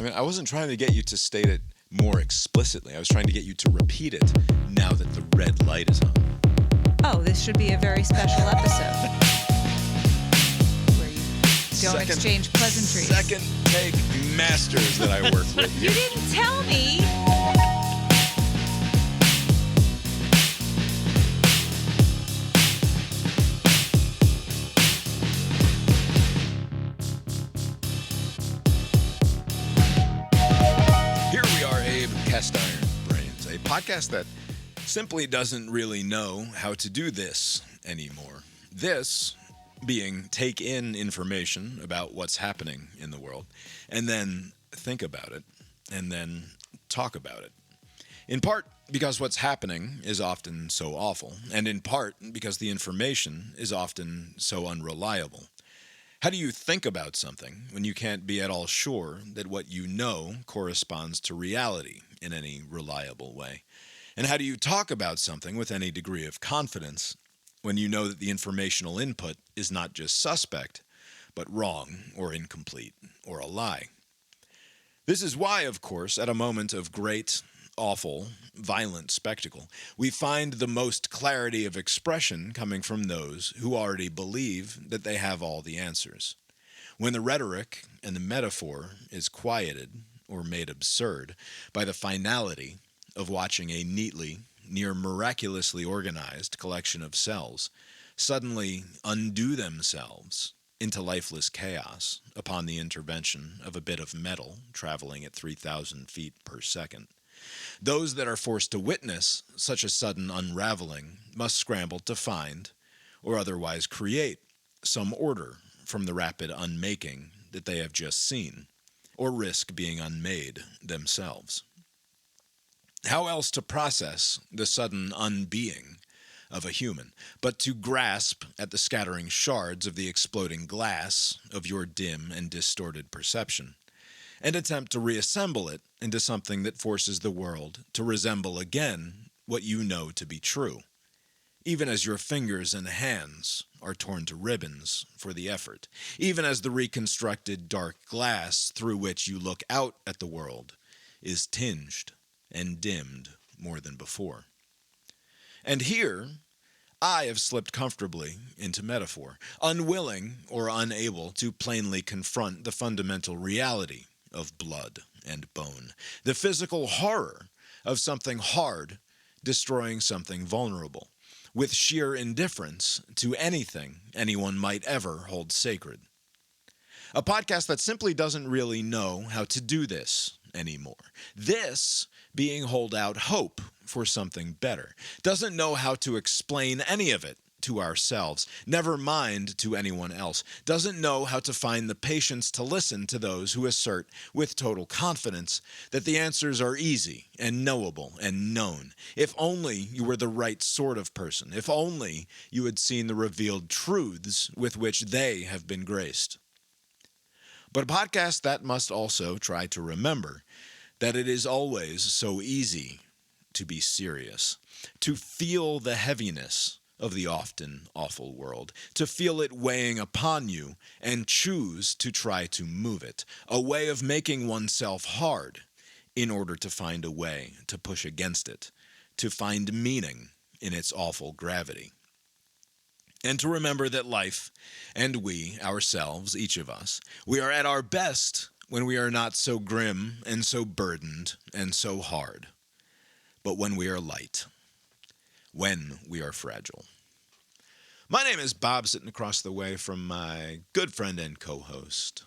I mean, I wasn't trying to get you to state it more explicitly. I was trying to get you to repeat it now that the red light is on. Oh, this should be a very special episode. Where you don't exchange pleasantries. Second take masters that I work with. You didn't tell me. Here we are, Abe Cast Iron Brains, a podcast that simply doesn't really know how to do this anymore. This being take in information about what's happening in the world, and then think about it, and then talk about it. In part because what's happening is often so awful, and in part because the information is often so unreliable. How do you think about something when you can't be at all sure that what you know corresponds to reality in any reliable way? And how do you talk about something with any degree of confidence when you know that the informational input is not just suspect, but wrong or incomplete or a lie? This is why, of course, at a moment of great, awful, violent spectacle, we find the most clarity of expression coming from those who already believe that they have all the answers. When the rhetoric and the metaphor is quieted or made absurd by the finality of watching a neatly, near miraculously organized collection of cells suddenly undo themselves into lifeless chaos upon the intervention of a bit of metal traveling at 3,000 feet per second. Those that are forced to witness such a sudden unraveling must scramble to find, or otherwise create, some order from the rapid unmaking that they have just seen, or risk being unmade themselves. How else to process the sudden unbeing of a human, but to grasp at the scattering shards of the exploding glass of your dim and distorted perception, and attempt to reassemble it into something that forces the world to resemble again what you know to be true, even as your fingers and hands are torn to ribbons for the effort, even as the reconstructed dark glass through which you look out at the world is tinged and dimmed more than before. And here, I have slipped comfortably into metaphor, unwilling or unable to plainly confront the fundamental reality of blood and bone, the physical horror of something hard destroying something vulnerable, with sheer indifference to anything anyone might ever hold sacred. A podcast that simply doesn't really know how to do this anymore. This being hold out hope for something better, doesn't know how to explain any of it to ourselves, never mind to anyone else, doesn't know how to find the patience to listen to those who assert with total confidence that the answers are easy and knowable and known. If only you were the right sort of person, if only you had seen the revealed truths with which they have been graced. But a podcast that must also try to remember that it is always so easy to be serious, to feel the heaviness of the often awful world, to feel it weighing upon you and choose to try to move it, a way of making oneself hard in order to find a way to push against it, to find meaning in its awful gravity. And to remember that life, and we, ourselves, each of us, we are at our best when we are not so grim and so burdened and so hard, but when we are light, when we are fragile. My name is Bob, sitting across the way from my good friend and co-host.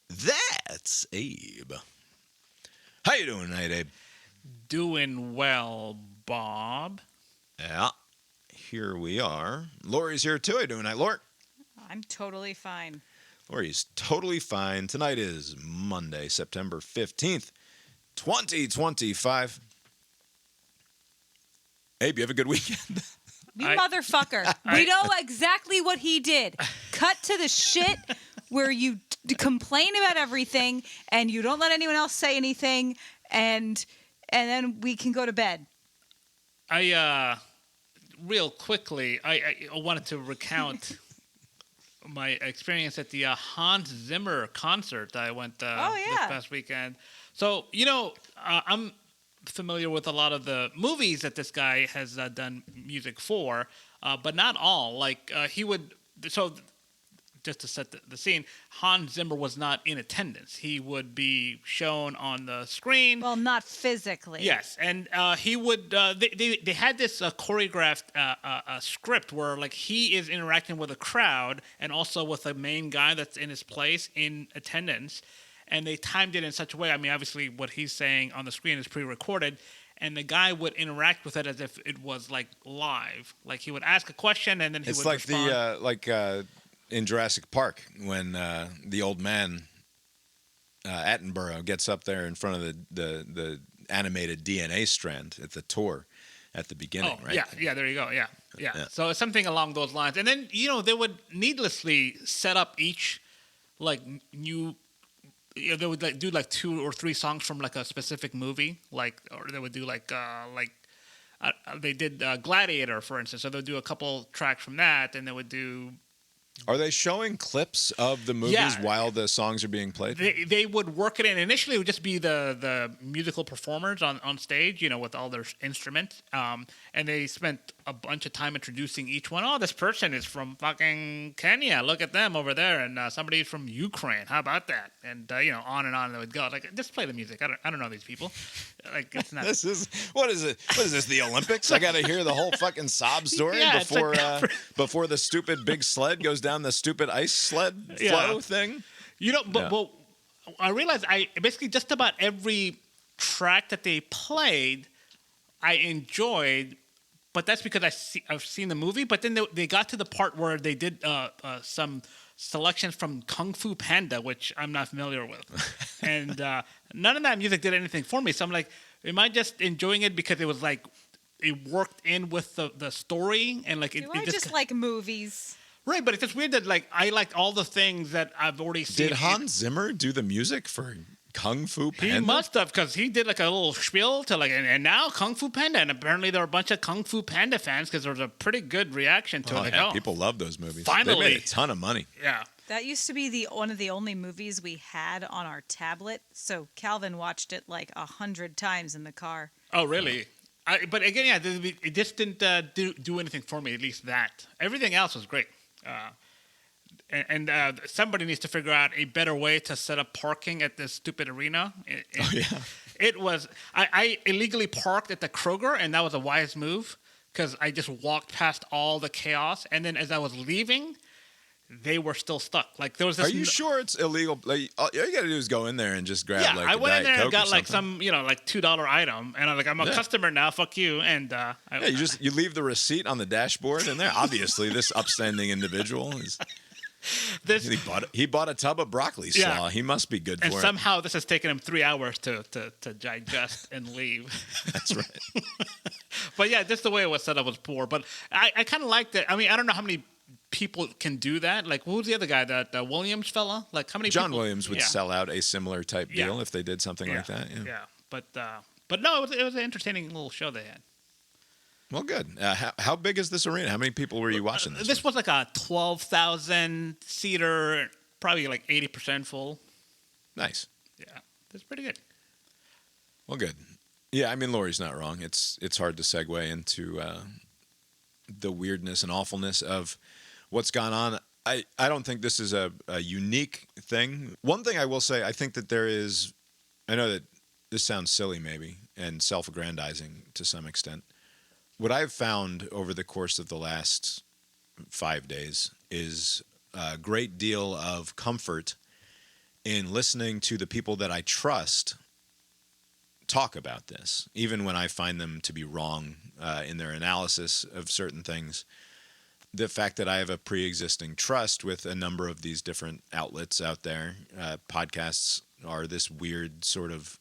That's Abe. How you doing tonight, Abe? Doing well, Bob. Yeah, here we are. Lori's here too. How you doing tonight, Lori? I'm totally fine. Lori's totally fine. Tonight is Monday, September 15th, 2025. Abe, you have a good weekend? You motherfucker. We know exactly what he did. Cut to the shit where you complain about everything and you don't let anyone else say anything, and then we can go to bed. Real quickly, I wanted to recount my experience at the Hans Zimmer concert I went this past weekend. So, I'm familiar with a lot of the movies that this guy has done music for, but not all. Like, he would... So, just to set the scene, Hans Zimmer was not in attendance. He would be shown on the screen. Well, not physically. Yes, and he would. They had this choreographed script where like he is interacting with a crowd and also with the main guy that's in his place in attendance, and they timed it in such a way. I mean, obviously, what he's saying on the screen is pre-recorded. And the guy would interact with it as if it was like live. Like he would ask a question and then he would respond. It's like in Jurassic Park when the old man Attenborough gets up there in front of the animated DNA strand at the tour at the beginning, right? Yeah, there you go. Yeah. So it's something along those lines. And then, they would needlessly set up each like new... they would like do like 2 or 3 songs from like a specific movie, or they would do they did Gladiator, for instance. So they would do a couple tracks from that, and they would do. Are they showing clips of the movies while the songs are being played? They would work it in. Initially, it would just be the musical performers on stage, with all their instruments. And they spent a bunch of time introducing each one. Oh, this person is from fucking Kenya. Look at them over there. And somebody's from Ukraine. How about that? And, on and on they would go. Like, just play the music. I don't know these people. Like, it's not. What is it? What is this, the Olympics? I got to hear the whole fucking sob story before the stupid big sled goes down the stupid ice sled flow thing. But I realized basically just about every track that they played, I enjoyed, but that's because I've seen the movie. But then they got to the part where they did some selections from Kung Fu Panda, which I'm not familiar with, and none of that music did anything for me. So I'm like, am I just enjoying it because it was like it worked in with the story and like it just like movies. Right, but it's just weird that like I liked all the things that I've already seen. Did Hans Zimmer do the music for Kung Fu Panda? He must have, because he did like a little spiel to like, and now Kung Fu Panda, and apparently there were a bunch of Kung Fu Panda fans because there was a pretty good reaction to it. Yeah, people love those movies. Finally, they made a ton of money. Yeah, that used to be one of the only movies we had on our tablet. So Calvin watched it like 100 times in the car. Oh, really? But again, it just didn't do anything for me. At least that. Everything else was great. And somebody needs to figure out a better way to set up parking at this stupid arena. It was... I illegally parked at the Kroger, and that was a wise move because I just walked past all the chaos. And then as I was leaving, they were still stuck. Like there was this... Are you sure it's illegal? Like, all you got to do is go in there and just grab like I went in there and got like something. some, like $2 item. And I'm a customer now. Fuck you. And you leave the receipt on the dashboard in there. Obviously, this upstanding individual is... He bought a tub of broccoli slaw. Yeah. He must be good for it. And somehow this has taken him 3 hours to digest and leave. That's right. But yeah, just the way it was set up was poor. But I kind of liked it. I mean, I don't know how many people can do that. Like, who's the other guy? That Williams fella? Like, how many? John Williams would sell out a similar type deal if they did something like that. Yeah. But no, it was an entertaining little show they had. Well, good. How big is this arena? How many people were you watching this? This was like a 12,000 seater, probably like 80% full. Nice. Yeah, that's pretty good. Well, good. Yeah, I mean, Lori's not wrong. It's hard to segue into the weirdness and awfulness of what's gone on. I don't think this is a unique thing. One thing I will say, I think that there is, I know that this sounds silly maybe and self-aggrandizing to some extent. What I've found over the course of the last 5 days is a great deal of comfort in listening to the people that I trust talk about this, even when I find them to be wrong in their analysis of certain things. The fact that I have a pre-existing trust with a number of these different outlets out there, podcasts are this weird sort of...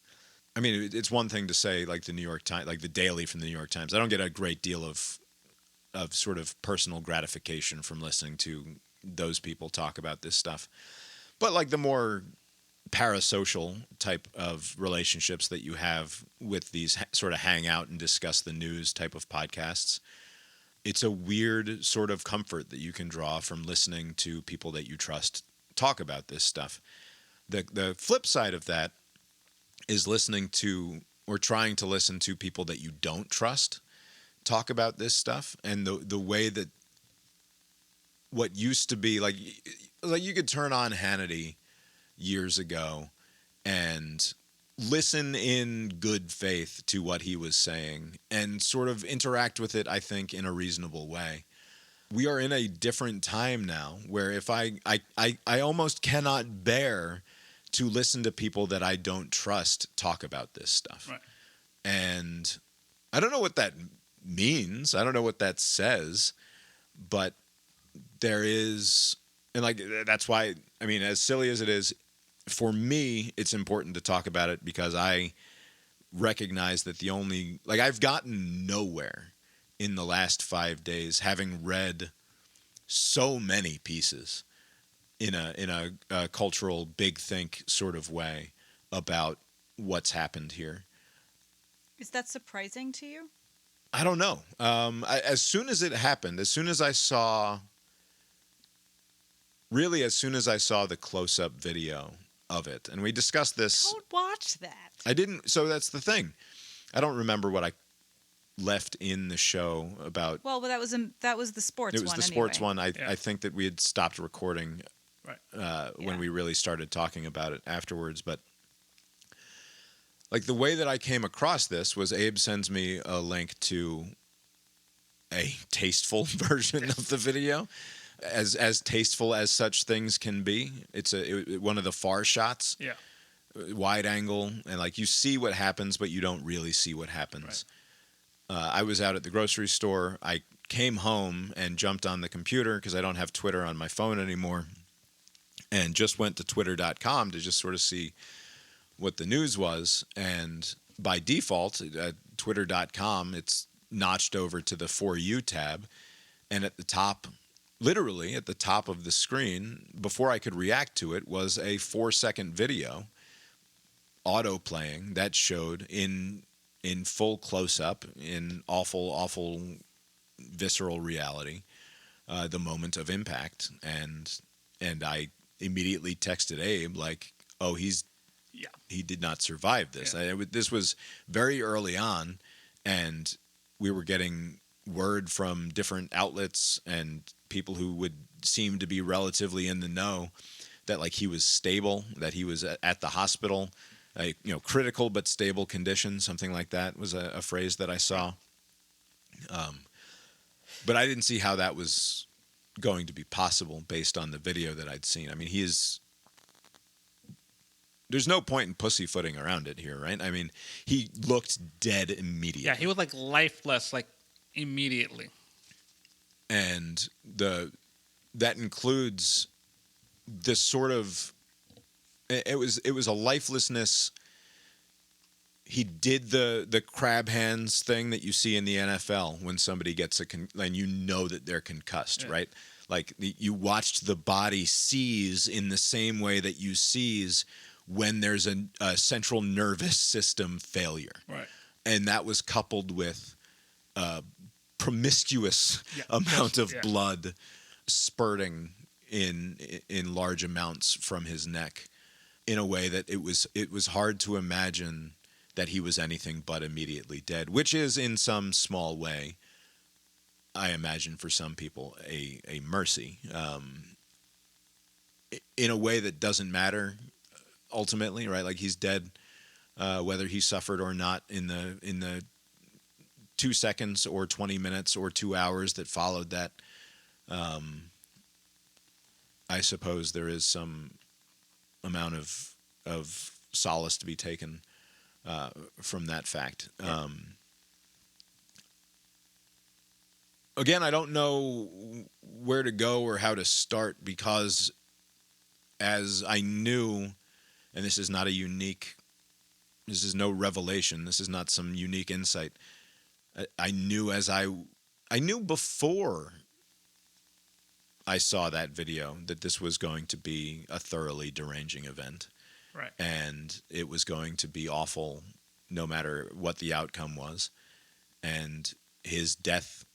I mean, it's one thing to say like the New York Times, like the Daily from the New York Times. I don't get a great deal of sort of personal gratification from listening to those people talk about this stuff. But like the more parasocial type of relationships that you have with these sort of hang out and discuss the news type of podcasts, it's a weird sort of comfort that you can draw from listening to people that you trust talk about this stuff. The flip side of that is listening to or trying to listen to people that you don't trust talk about this stuff, and the way that what used to be like you could turn on Hannity years ago and listen in good faith to what he was saying and sort of interact with it, I think, in a reasonable way. We are in a different time now where if I almost cannot bear to listen to people that I don't trust talk about this stuff. Right. And I don't know what that means. I don't know what that says, but there is, and like, that's why, I mean, as silly as it is, for me, it's important to talk about it because I recognize that I've gotten nowhere in the last 5 days, having read so many pieces in a cultural big think sort of way about what's happened here. Is that surprising to you? I don't know. As soon as it happened, as soon as I saw the close-up video of it, and we discussed this. Don't watch that. I didn't. So that's the thing. I don't remember what I left in the show about. Well, but that was the sports one. It was the sports one. I think that we had stopped recording when we really started talking about it afterwards. But like the way that I came across this was Abe sends me a link to a tasteful version of the video. As tasteful as such things can be. It's one of the far shots, wide angle, and like you see what happens, but you don't really see what happens. Right. I was out at the grocery store. I came home and jumped on the computer because I don't have Twitter on my phone anymore, and just went to twitter.com to just sort of see what the news was. And by default, at twitter.com, it's notched over to the For You tab, and at the top. Literally at the top of the screen, before I could react to it, was a 4-second video auto-playing that showed in full close-up, in awful visceral reality, the moment of impact. And I immediately texted Abe, like, oh, he did not survive this. Yeah. This was very early on, and we were getting word from different outlets and people who would seem to be relatively in the know that like he was stable, that he was at the hospital, critical but stable condition, something like that was a phrase that I saw. But I didn't see how that was going to be possible based on the video that I'd seen. I mean, there's no point in pussyfooting around it here, right? I mean, he looked dead immediately. Yeah, he was like lifeless, like immediately. And that includes this sort of it was a lifelessness. He did the crab hands thing that you see in the NFL when somebody gets and you know that they're concussed, right? Like you watched the body seize in the same way that you seize when there's a central nervous system failure, right? And that was coupled with promiscuous amount of blood spurting in large amounts from his neck in a way that it was hard to imagine that he was anything but immediately dead, which is in some small way, I imagine for some people, a mercy in a way that doesn't matter ultimately, right? Like he's dead, whether he suffered or not in the 2 seconds or 20 minutes or 2 hours that followed that. I suppose there is some amount of solace to be taken from that fact. Again, I don't know where to go or how to start because as I knew, and this is no revelation, this is not some unique insight. I knew I knew before I saw that video that this was going to be a thoroughly deranging event. Right. And it was going to be awful no matter what the outcome was. And his death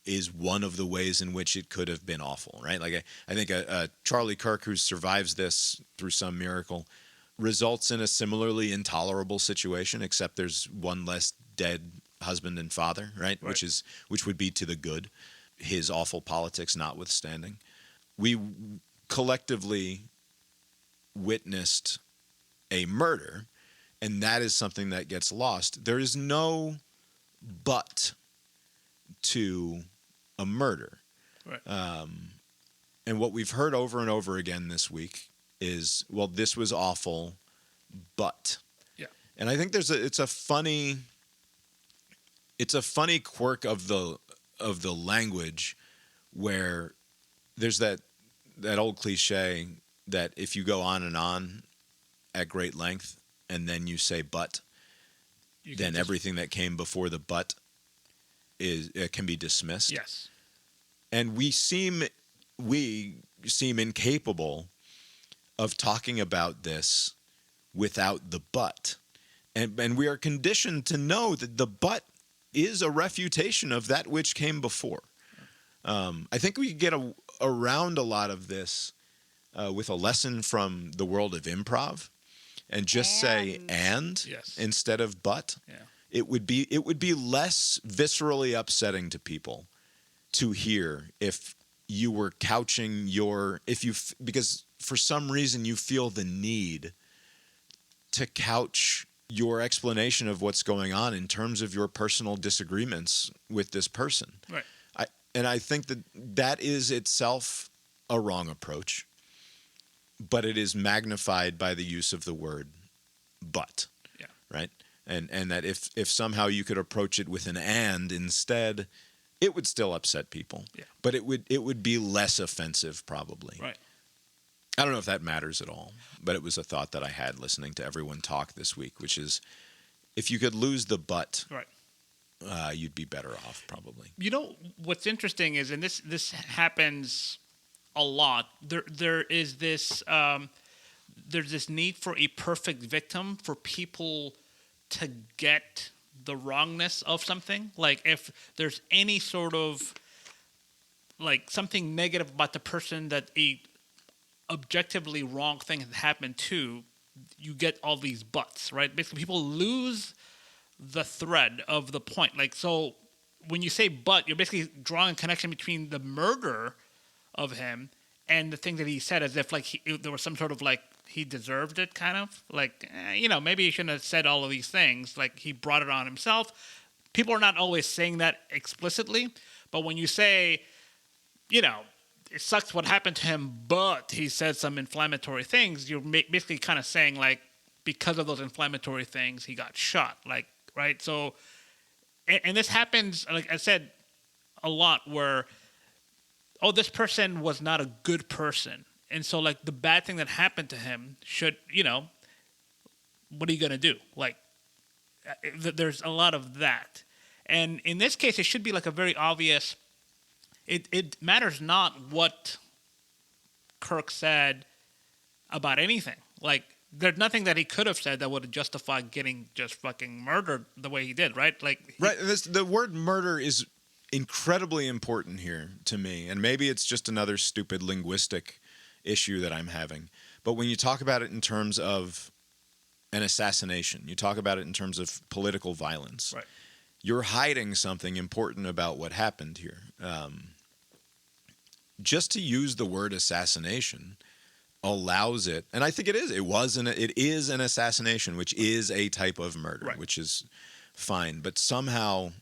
is one of the ways in which it could have been awful, right? Like I think Charlie Kirk, who survives this through some miracle, results in a similarly intolerable situation, except there's one less dead husband and father, right? Which would be to the good, his awful politics notwithstanding. We collectively witnessed a murder, and that is something that gets lost. There is no but to a murder. Right. And what we've heard over and over again this week is, well, this was awful, but. Yeah. And I think it's a funny quirk of the language where there's that old cliche that if you go on and on at great length and then you say but, then everything that came before the but can be dismissed. Yes. And we seem incapable of talking about this without the but. And we are conditioned to know that the but is a refutation of that which came before. I think we get around a lot of this with a lesson from the world of improv, and just say and yes. instead of but. Yeah. It would be less viscerally upsetting to people to hear if you were couching because for some reason you feel the need to couch your explanation of what's going on in terms of your personal disagreements with this person. Right. I think that is itself a wrong approach, but it is magnified by the use of the word but. Yeah. Right? And that if somehow you could approach it with an and instead, it would still upset people. Yeah. But it would be less offensive probably. Right. I don't know if that matters at all, but it was a thought that I had listening to everyone talk this week, which is if you could lose the but, Right. You'd be better off probably. You know what's interesting is, and this happens a lot. There's this need for a perfect victim for people to get the wrongness of something. Like if there's any sort of like something negative about the person that a objectively wrong thing has happened to, you get all these buts, right? Basically, people lose the thread of the point. Like, so when you say but, you're basically drawing a connection between the murder of him and the thing that he said, as if like there was some sort of like he deserved it, kind of like maybe he shouldn't have said all of these things. Like he brought it on himself. People are not always saying that explicitly, but when you say, it sucks what happened to him, but he said some inflammatory things, you're basically kind of saying like because of those inflammatory things he got shot, like, right? So, and this happens, like I said, a lot where, oh, this person was not a good person. And so, like, the bad thing that happened to him should, what are you going to do? Like, there's a lot of that. And in this case, it should be like a very obvious, it matters not what Kirk said about anything. Like, there's nothing that he could have said that would have justified getting just fucking murdered the way he did, right? Like, right. The word murder is incredibly important here to me, and maybe it's just another stupid linguistic issue that I'm having. But when you talk about it in terms of an assassination, you talk about it in terms of political violence. Right. You're hiding something important about what happened here. Just to use the word assassination allows it, and I think it is. It is an assassination, which is a type of murder, right, which is fine. But somehow,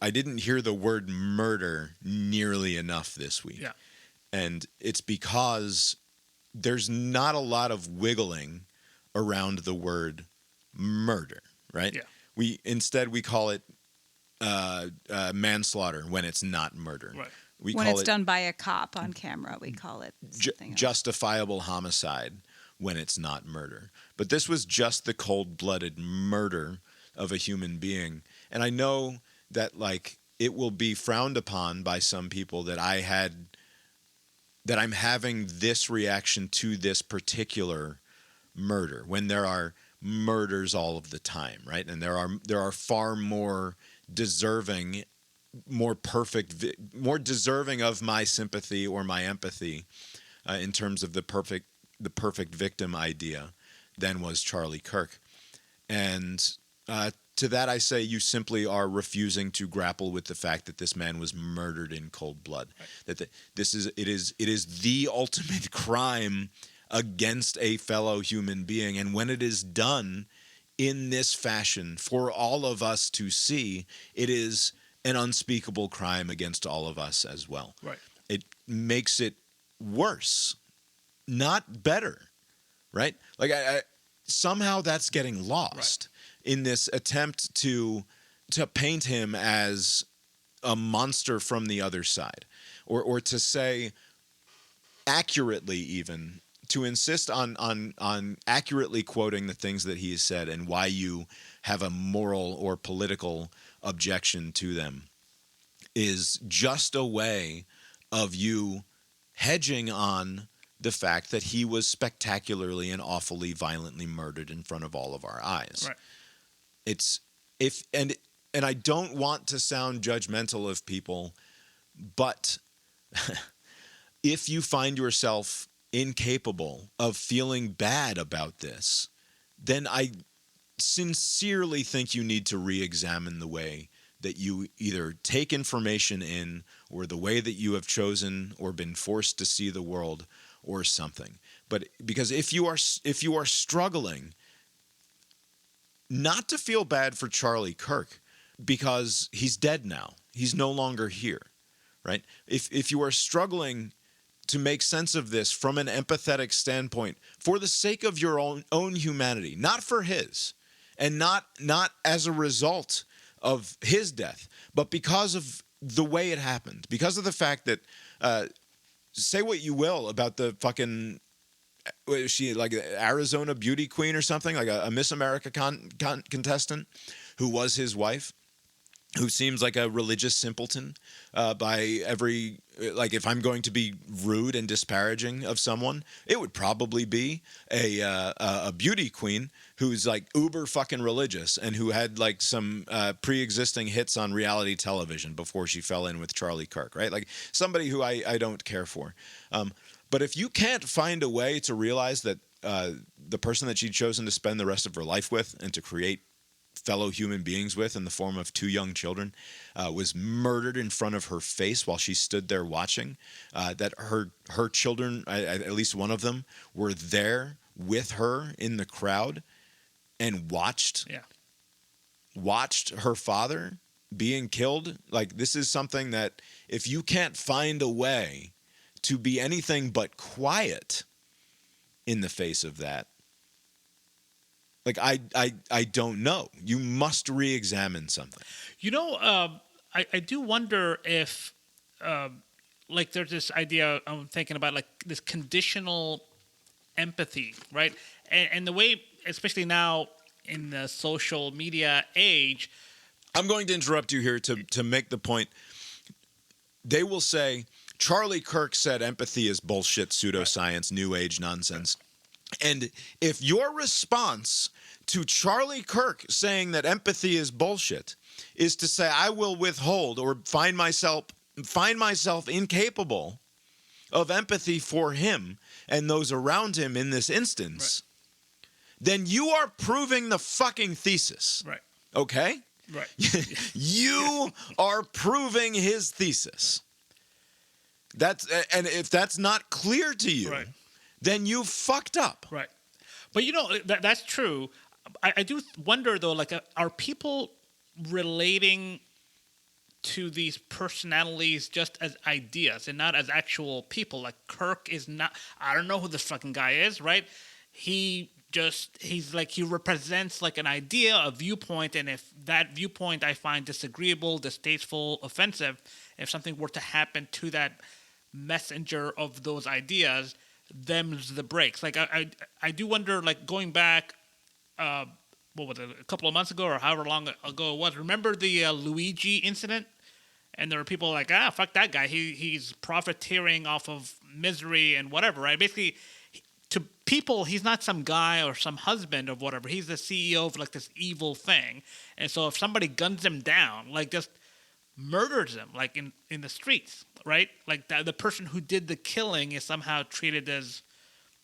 I didn't hear the word murder nearly enough this week. Yeah. And it's because there's not a lot of wiggling around the word murder, right? Yeah. We call it manslaughter when it's not murder. Right. When it's done by a cop on camera, we call it justifiable homicide when it's not murder. But this was just the cold-blooded murder of a human being. And I know that like it will be frowned upon by some people that I'm having this reaction to this particular murder when there are murders all of the time, right? And there are far more deserving more perfect, more deserving of my sympathy or my empathy in terms of the perfect victim idea than was Charlie Kirk. And to that I say, you simply are refusing to grapple with the fact that this man was murdered in cold blood. Right. That it is the ultimate crime against a fellow human being, and when it is done in this fashion for all of us to see, it is an unspeakable crime against all of us as well. Right. It makes it worse, not better, right? Like I somehow that's getting lost in this attempt to paint him as a monster from the other side, or to say accurately, even to insist on accurately quoting the things that he has said and why you have a moral or political objection to them is just a way of you hedging on the fact that he was spectacularly and awfully violently murdered in front of all of our eyes. Right. And I don't want to sound judgmental of people, but if you find yourself incapable of feeling bad about this, then I sincerely think you need to re-examine the way that you either take information in, or the way that you have chosen or been forced to see the world, or something. But because if you are struggling not to feel bad for Charlie Kirk, because he's dead now, he's no longer here, right? If you are struggling to make sense of this from an empathetic standpoint, for the sake of your own humanity, not for his, and not as a result of his death, but because of the way it happened, because of the fact that, say what you will about the fucking, was she like an Arizona beauty queen or something, like a Miss America contestant who was his wife, who seems like a religious simpleton by every, like if I'm going to be rude and disparaging of someone, it would probably be a beauty queen who's like uber fucking religious and who had like some pre-existing hits on reality television before she fell in with Charlie Kirk, right? Like somebody who I don't care for. But if you can't find a way to realize that the person that she'd chosen to spend the rest of her life with and to create fellow human beings with in the form of two young children was murdered in front of her face while she stood there watching, that her children, at least one of them, were there with her in the crowd and watched her father being killed. Like, this is something that if you can't find a way to be anything but quiet in the face of that, like, I don't know. You must re-examine something. You know, I do wonder if, like, there's this idea I'm thinking about, like, this conditional empathy, right? And the way, especially now in the social media age. I'm going to interrupt you here to make the point. They will say, Charlie Kirk said empathy is bullshit, pseudoscience, new age nonsense. And if your response to Charlie Kirk saying that empathy is bullshit is to say I will withhold or find myself incapable of empathy for him and those around him in this instance, then you are proving the fucking thesis. Right. Okay? Right. You are proving his thesis. And if that's not clear to you, then you fucked up. Right. But you know, that's true. I do wonder though, like, are people relating to these personalities just as ideas and not as actual people? Like, Kirk is not, I don't know who this fucking guy is, right? He's like, he represents like an idea, a viewpoint, and if that viewpoint I find disagreeable, distasteful, offensive, if something were to happen to that messenger of those ideas, them's the breaks. Like, I do wonder, like, going back, what was it, a couple of months ago or however long ago it was, remember the Luigi incident? And there were people like, fuck that guy, he's profiteering off of misery and whatever, right? Basically, to people, he's not some guy or some husband or whatever. He's the CEO of like this evil thing. And so if somebody guns him down, like, just murders him, like in the streets, right? Like the person who did the killing is somehow treated as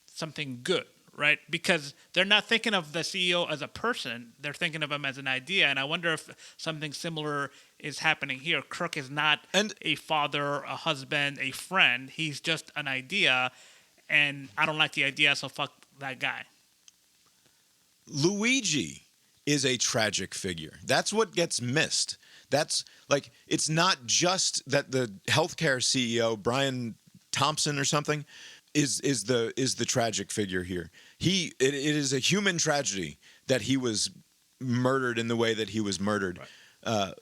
something good, right? Because they're not thinking of the CEO as a person; they're thinking of him as an idea. And I wonder if something similar is happening here. Kirk is not a father, a husband, a friend. He's just an idea, and I don't like the idea, so fuck that guy. Luigi is a tragic figure. That's what gets missed. That's like, it's not just that the healthcare CEO, Brian Thompson or something, is the tragic figure here. It is a human tragedy that he was murdered in the way that he was murdered. Right.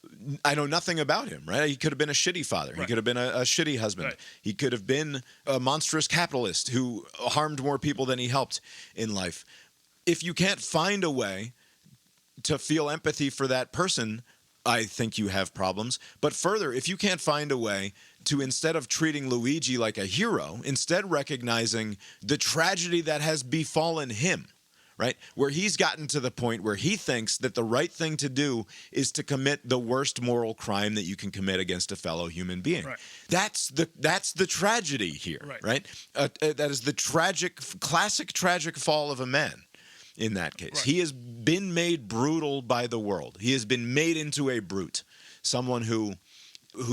I know nothing about him, right? He could have been a shitty father. Right. He could have been a shitty husband. Right. He could have been a monstrous capitalist who harmed more people than he helped in life. If you can't find a way to feel empathy for that person, I think you have problems. But further, if you can't find a way to, instead of treating Luigi like a hero, instead recognizing the tragedy that has befallen him, right? Where he's gotten to the point where he thinks that the right thing to do is to commit the worst moral crime that you can commit against a fellow human being. Right. That's the tragedy here, right? That is the classic tragic fall of a man. In that case, he has been made brutal by the world. He has been made into a brute, someone who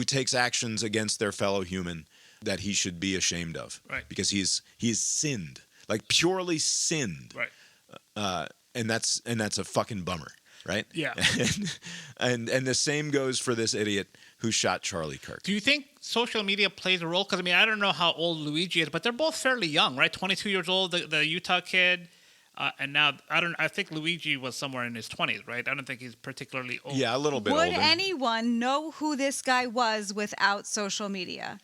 takes actions against their fellow human that he should be ashamed of, right? Because he's sinned, like purely sinned, right? And that's a fucking bummer, right? Yeah. And the same goes for this idiot who shot Charlie Kirk. Do you think social media plays a role? Because I mean, I don't know how old Luigi is, but they're both fairly young, right? 22 years old, the Utah kid. And now I think Luigi was somewhere in his 20s, right? I don't think he's particularly old. Yeah, a little bit older. Would anyone know who this guy was without social media?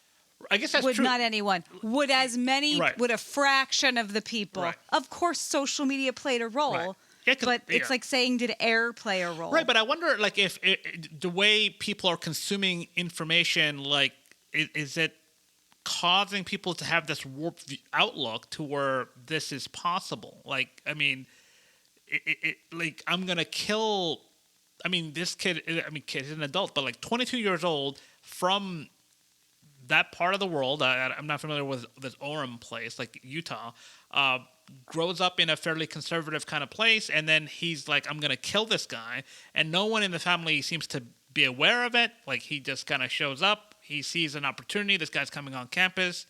I guess that's true. Would not anyone. Would as many, would a fraction of the people. Right. Of course, social media played a role. Right. Yeah, but it's like saying, did air play a role? Right, but I wonder, like, if the way people are consuming information, like, is it causing people to have this warped outlook to where this is possible? Like, I mean, like, I'm gonna kill. I mean, this kid. I mean, kid is an adult, but like 22 years old from that part of the world. I'm not familiar with this Orem place, like Utah. Grows up in a fairly conservative kind of place, and then he's like, I'm gonna kill this guy, and no one in the family seems to be aware of it. Like, he just kind of shows up. He sees an opportunity. This guy's coming on campus.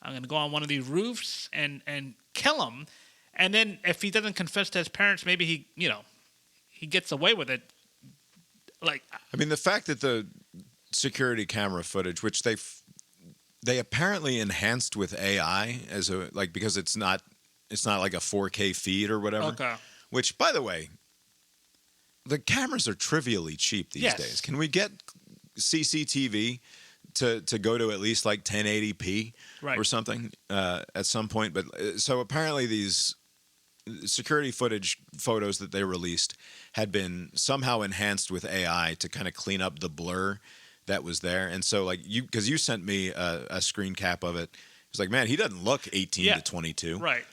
I'm going to go on one of these roofs and kill him. And then if he doesn't confess to his parents, maybe he gets away with it. Like, I mean, the fact that the security camera footage, which they apparently enhanced with AI because it's not like a 4K feed or whatever. Okay. Which, by the way, the cameras are trivially cheap these days. Can we get CCTV to go to at least like 1080p or something at some point? But so apparently these security footage photos that they released had been somehow enhanced with AI to kind of clean up the blur that was there. And so, like, because you sent me a screen cap of it, it was like, man, he doesn't look 18 to 22, right?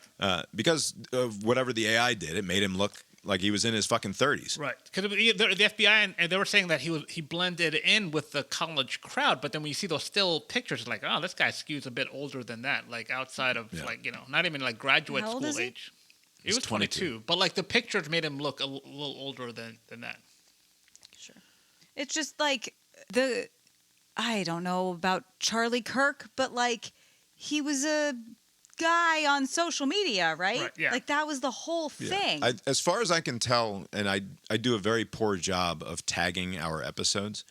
Because of whatever the AI did, it made him look like he was in his fucking 30s. Right. Because the FBI, and they were saying that he blended in with the college crowd, but then when you see those still pictures, like, oh, this guy skews a bit older than that, like outside of, not even like graduate school age. He was 22. But like the pictures made him look a little older than that. Sure. It's just like I don't know about Charlie Kirk, but like he was a guy on social media, right? Yeah. Like that was the whole thing. As far as I can tell, and I do a very poor job of tagging our episodes,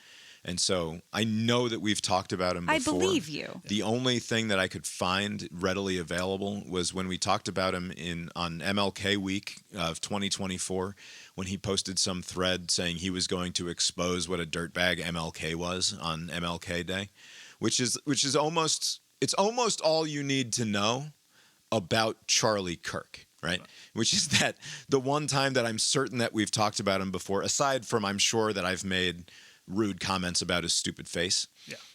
and so I know that we've talked about him before. I believe you. The only thing that I could find readily available was when we talked about him on MLK week of 2024, when he posted some thread saying he was going to expose what a dirtbag MLK was on MLK Day, which is almost all you need to know about Charlie Kirk, right? Which is that the one time that I'm certain that we've talked about him before, aside from I'm sure that I've made rude comments about his stupid face,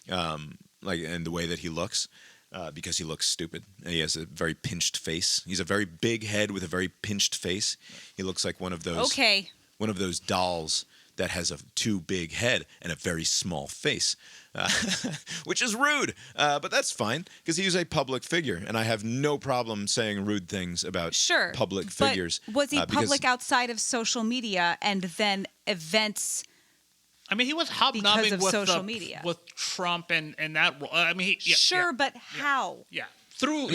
and the way that he looks, because he looks stupid. And he has a very pinched face. He's a very big head with a very pinched face. He looks like one of those dolls that has a too big head and a very small face, which is rude. But that's fine because he's a public figure, and I have no problem saying rude things about public figures. But was he public outside of social media and then events? I mean, he was hobnobbing with social media with Trump and that. I mean, but how? Yeah. Through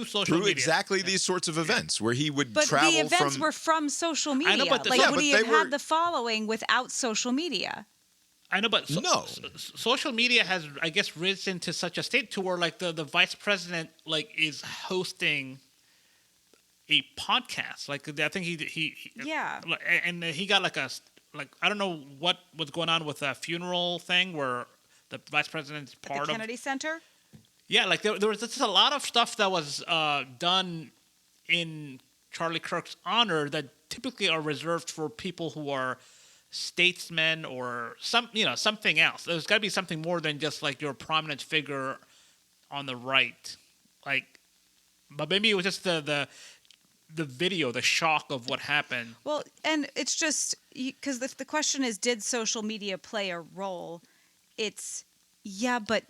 social media. Exactly these sorts of events where he would travel from... But the events were from social media. I know, but would he have had the following without social media? I know, but no. Social media has, I guess, risen to such a state to where, like, the vice president, like, is hosting a podcast. Like, I think he and he got like I don't know what was going on with a funeral thing where the vice president's part of the Kennedy Center. Yeah, like there was just a lot of stuff that was done in Charlie Kirk's honor that typically are reserved for people who are statesmen or something else. There's got to be something more than just like your prominent figure on the right. Like, but maybe it was just the video, the shock of what happened. Well, and it's just because if the question is, did social media play a role? It's but.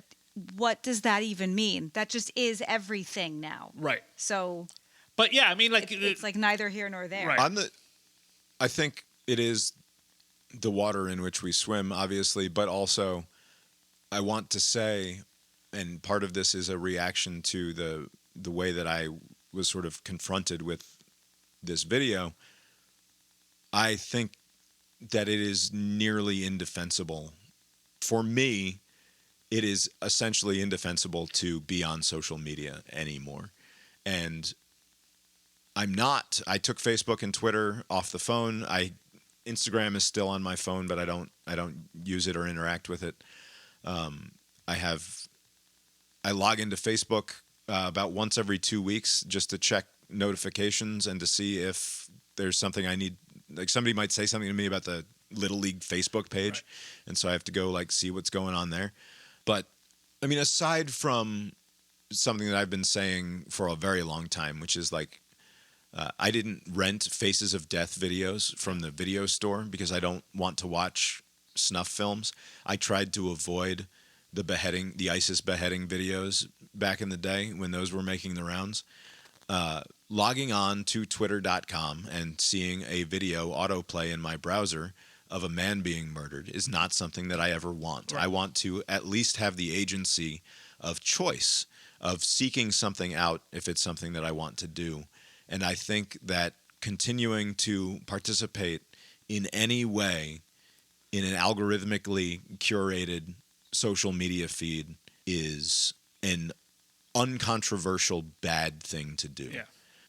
What does that even mean? That just is everything now. Right. So. But yeah, I mean, like it's like neither here nor there. Right. I think it is the water in which we swim, obviously, but also I want to say, and part of this is a reaction to the way that I was sort of confronted with this video. I think that it is nearly indefensible for me. It is essentially indefensible to be on social media anymore. And I'm not. I took Facebook and Twitter off the phone. Instagram is still on my phone, but I don't use it or interact with it. I log into Facebook about once every 2 weeks just to check notifications and to see if there's something I need. Like somebody might say something to me about the Little League Facebook page, and so I have to go like see what's going on there. But, I mean, aside from something that I've been saying for a very long time, which is like, I didn't rent Faces of Death videos from the video store because I don't want to watch snuff films. I tried to avoid the ISIS beheading videos back in the day when those were making the rounds. Logging on to twitter.com and seeing a video autoplay in my browser of a man being murdered is not something that I ever want. Right. I want to at least have the agency of choice, of seeking something out if it's something that I want to do. And I think that continuing to participate in any way in an algorithmically curated social media feed is an uncontroversial bad thing to do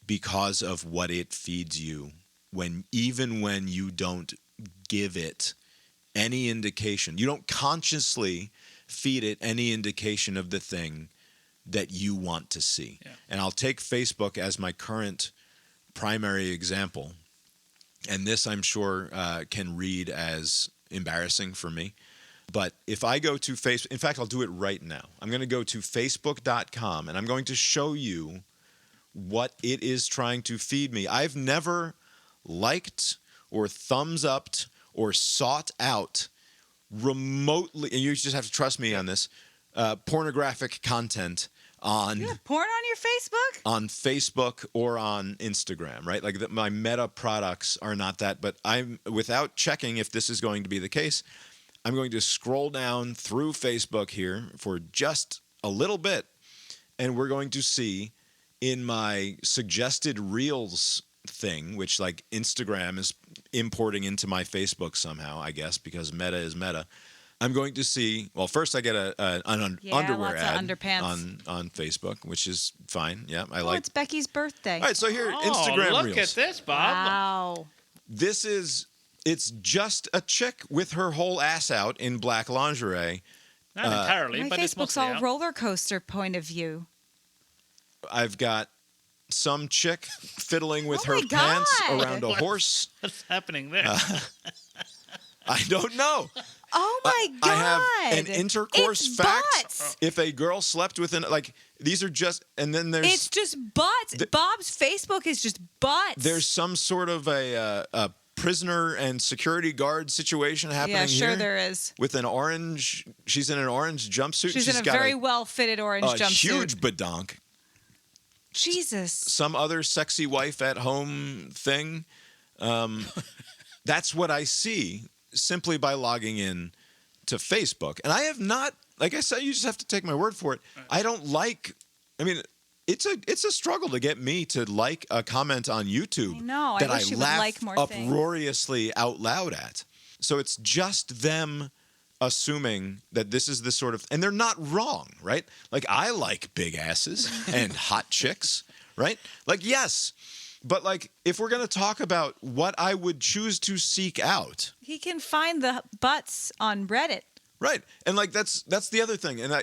because of what it feeds you even when you don't give it any indication. You don't consciously feed it any indication of the thing that you want to see. Yeah. And I'll take Facebook as my current primary example. And this, I'm sure, can read as embarrassing for me. But if I go to Facebook, in fact, I'll do it right now. I'm going to go to facebook.com and I'm going to show you what it is trying to feed me. I've never liked or thumbs upped or sought out remotely, and you just have to trust me on this, pornographic content on... You have porn on your Facebook? On Facebook or on Instagram, right? Like my Meta products are not that, but I'm, without checking if this is going to be the case, I'm going to scroll down through Facebook here for just a little bit, and we're going to see in my suggested Reels thing, which like Instagram is importing into my Facebook somehow, I guess, because Meta is Meta. I'm going to see. Well, first I get an underwear ad on Facebook, which is fine. Yeah, I like. It's Becky's birthday. All right, so here Instagram look Reels. Look at this, Bob. Wow. It's just a chick with her whole ass out in black lingerie. Not entirely, my but it's Facebook's mostly all out. roller coaster point of view. I've got some chick fiddling with her pants around a horse. What's happening there? I don't know. Oh my God! I have an intercourse it's fact. Butts. If a girl slept with these are just, and then there's. It's just butts. Bob's Facebook is just butts. There's some sort of a prisoner and security guard situation happening here? Yeah, sure there is. With an orange, she's in an orange jumpsuit. She's in a very well-fitted orange jumpsuit. Huge badonk. Jesus. Some other sexy wife at home thing. That's what I see simply by logging in to Facebook. And I have not, like I said, you just have to take my word for it. I don't like, I mean, it's a struggle to get me to like a comment on YouTube that I laugh like more uproariously out loud at. So it's just them assuming that this is the sort of, and they're not wrong, right? Like, I like big asses and hot chicks, right? Like, yes, but like, if we're going to talk about what I would choose to seek out, he can find the butts on Reddit, right? And like, that's the other thing. And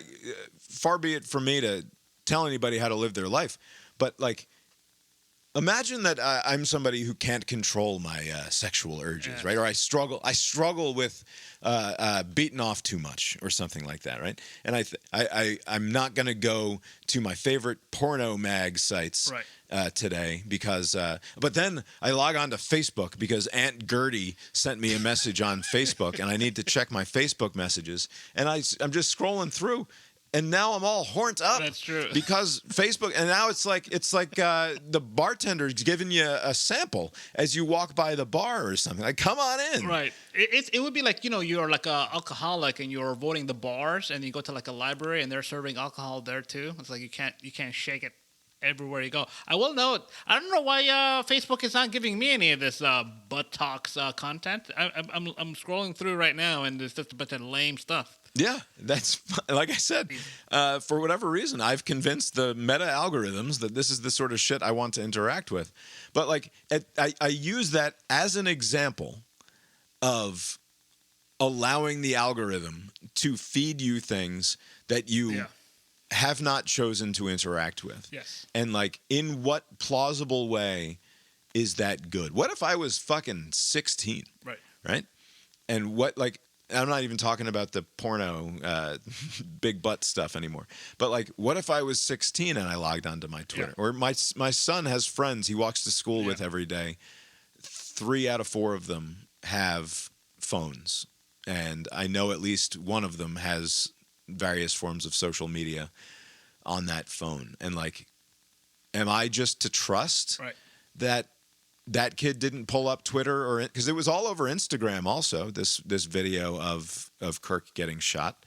far be it from me to tell anybody how to live their life, but like, imagine that I'm somebody who can't control my sexual urges, right? Or I struggle with beating off too much or something like that, right? And I'm not going to go to my favorite porno mag sites today because, but then I log on to Facebook because Aunt Gertie sent me a message on Facebook and I need to check my Facebook messages. And I'm just scrolling through. And now I'm all horned up. That's true. Because Facebook, and now it's like the bartender's giving you a sample as you walk by the bar or something. Like, come on in. Right. It would be like, you're like an alcoholic and you're avoiding the bars, and you go to like a library and they're serving alcohol there too. It's like you can't shake it everywhere you go. I will note, I don't know why Facebook is not giving me any of this buttocks content. I'm scrolling through right now, and there's just a bunch of lame stuff. Yeah, that's like I said. For whatever reason, I've convinced the meta algorithms that this is the sort of shit I want to interact with. But like, I use that as an example of allowing the algorithm to feed you things that you have not chosen to interact with. Yes. And like, in what plausible way is that good? What if I was fucking 16? Right. Right? And what, like, I'm not even talking about the porno big butt stuff anymore. But like, what if I was 16 and I logged onto my Twitter? Or my son has friends he walks to school with every day. 3 out of 4 of them have phones. And I know at least one of them has various forms of social media on that phone. And like, am I just to trust that kid didn't pull up Twitter, or because it was all over Instagram also, this video of Kirk getting shot?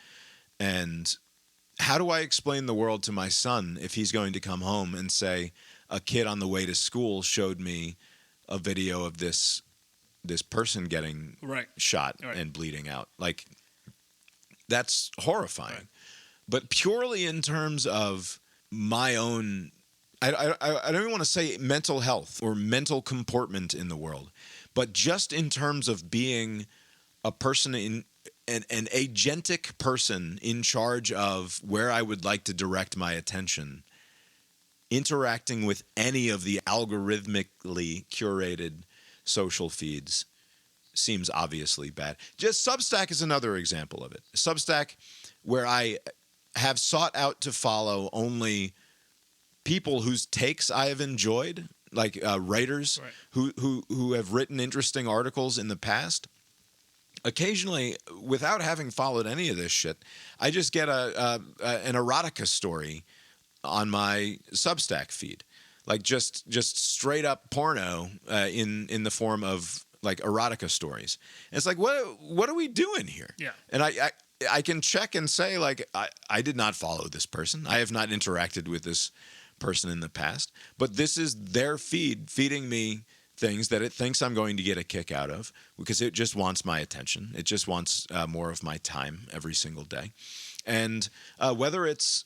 And how do I explain the world to my son if he's going to come home and say, a kid on the way to school showed me a video of this person getting shot and bleeding out? Like, that's horrifying. Right. But purely in terms of my own, I don't even want to say mental health or mental comportment in the world, but just in terms of being a person an agentic person in charge of where I would like to direct my attention, interacting with any of the algorithmically curated social feeds seems obviously bad. Just Substack is another example of it. Substack, where I have sought out to follow only people whose takes I have enjoyed, like writers who have written interesting articles in the past. Occasionally, without having followed any of this shit, I just get an erotica story on my Substack feed, like just straight up porno in the form of like erotica stories. And it's like, what are we doing here? Yeah. And I can check and say, like, I did not follow this person. I have not interacted with this person in the past, but this is their feed feeding me things that it thinks I'm going to get a kick out of because it just wants my attention. It just wants more of my time every single day. And whether it's